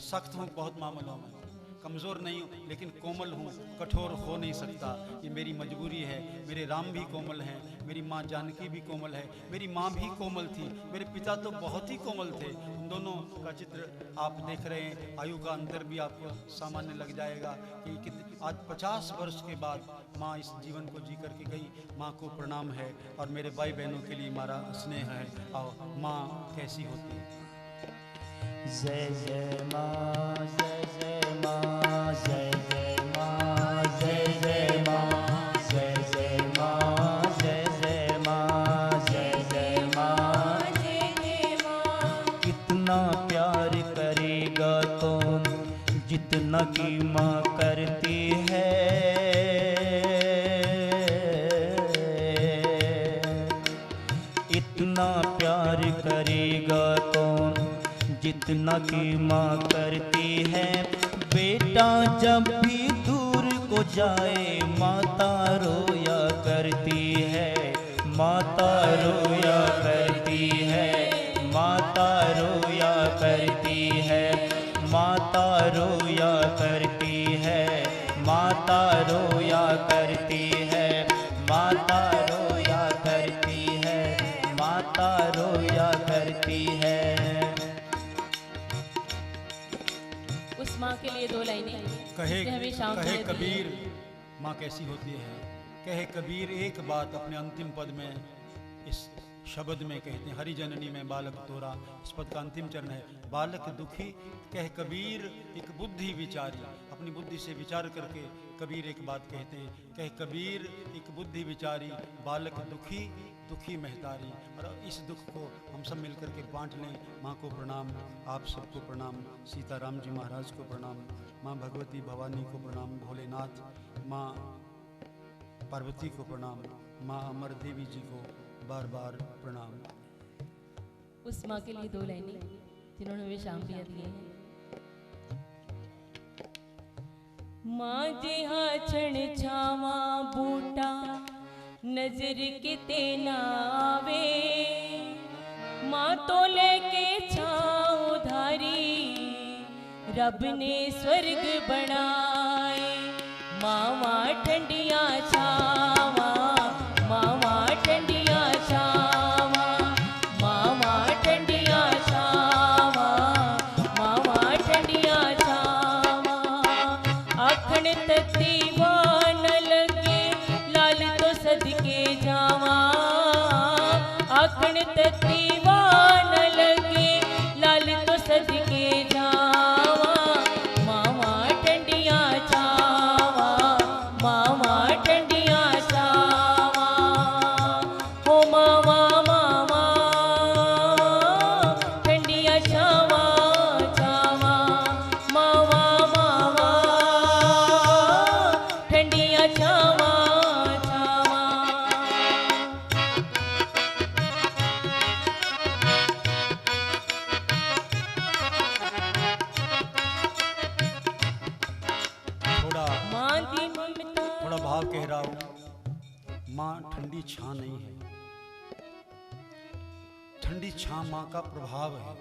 सख्त हूँ, बहुत मामलों में कमज़ोर नहीं हूँ, लेकिन कोमल हूँ, कठोर हो नहीं सकता। ये मेरी मजबूरी है। मेरे राम भी कोमल हैं, मेरी माँ जानकी भी कोमल है, मेरी माँ भी कोमल थी, मेरे पिता तो बहुत ही कोमल थे। उन दोनों का चित्र आप देख रहे हैं। आयु का अंतर भी आपको सामान्य लग जाएगा कि आज 50 वर्ष के बाद माँ इस जीवन को जी करके गई। माँ को प्रणाम है और मेरे भाई बहनों के लिए हमारा स्नेह है। आओ, माँ कैसी होती है? जय जय माँ, जय जय माँ, जय जय माँ, जय जय माँ, जय जय माँ, जय जय माँ, जय जय माँ, जय जय माँ। कितना प्यार करेगा कौन जितना कि माँ करती है। इतना प्यार करेगा कौन जितना कि माँ करती है। बेटा जब भी दूर को जाए माता रोया करती है, माता रोया करती है, माता रोया करती है, माता रोया करती है, माता रोया करती है, माता रोया करती है, माता रोया करती है। उस माँ के लिए दो लाइनें कहे कबीर माँ कैसी होती है। कहे कबीर एक बात अपने अंतिम पद में इस शब्द में कहते हैं, हरि जननी में बालक तोरा। इस पद का अंतिम चरण है, बालक दुखी कह कबीर एक बुद्धि विचारी। अपनी बुद्धि से विचार करके कबीर एक बात कहते हैं, कह कबीर एक बुद्धि विचारी, बालक दुखी दुखी महतारी। और इस दुख को हम सब मिलकर के बांट लें। माँ को प्रणाम, आप सबको प्रणाम, सीताराम जी महाराज को प्रणाम, माँ भगवती भवानी को प्रणाम, भोलेनाथ, माँ पार्वती को प्रणाम, माँ अमर देवी जी को बार बार प्रणाम। उस माँ के लिए दो लाइनें जिन्होंने हमें शाम दिया दिए हैं। माँ जिहा छण छावा बूटा नजर किते ना आवे, माँ तो लेके छाओ धारी रब ने स्वर्ग बनाए। मावा ठंडिया छावा, मावा ठंडिया छावा, मावा ठंडिया छावा, मावा ठंडिया छावा। आखण तत्ती वान लगे लाल तो सदके जावा, आखण तत्ती वान लगे लाल तो सदके जावा। मावा ठंडिया छावा, मावा ठंडिया छावा। कह रहा हूं, माँ ठंडी छां नहीं है। ठंडी छां माँ का प्रभाव है।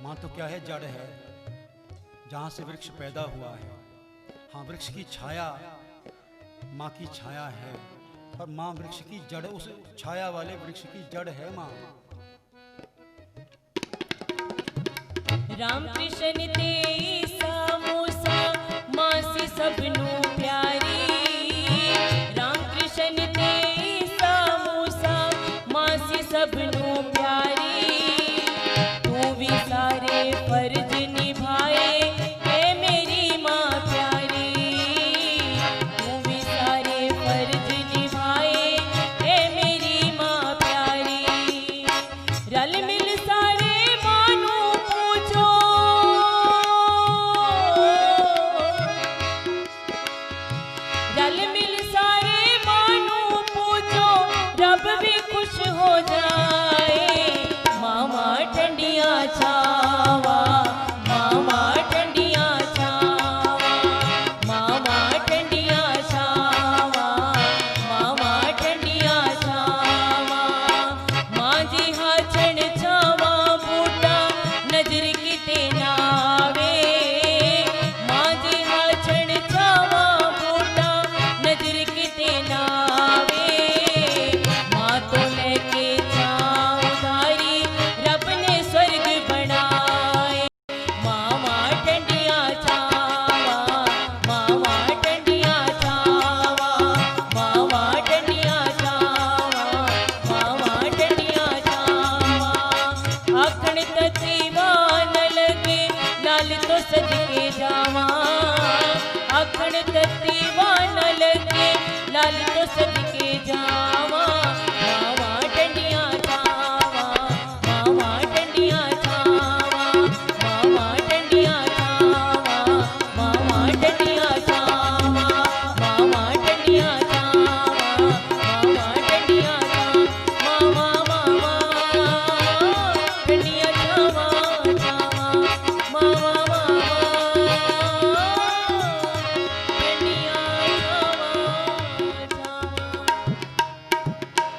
माँ तो क्या है, जड़ है, जहां से वृक्ष पैदा हुआ है। हाँ, वृक्ष की छाया माँ की छाया है, और माँ वृक्ष की जड़, उस छाया वाले वृक्ष की जड़ है माँ। राम कृष्ण तेसा मूसा मासी सबनू प्यारी। राम कृष्ण तेसा मूसा मासी सबनू प्यारी। तू भी सारे फर्ज निभाए है मेरी माँ प्यारी। तू भी सारे फर्ज निभाए है मेरी माँ प्यारी। रल मिल सारे मानो पूछो, रल मिल सारे मानो पूछो, रब भी खुश हो जाए। मामा ठंडिया छावा, मामा ठंडिया छावा, मामा ठंडिया छावा, मामा ठंडिया छावा। माँ जी हाचण छावा बूटा नजर किते नावे। माँ जी हाचण छावा बूटा नजर किते नावे। माँ तो लेके छाँव उधारी, रब ने स्वर्ग बनाए। मामा ठंडिया छावा, मामा ठंडिया छावा, मामा ठंडिया छावा, मामा ठंडिया छावा। आखण ततीवा न लगे लाल तो सदी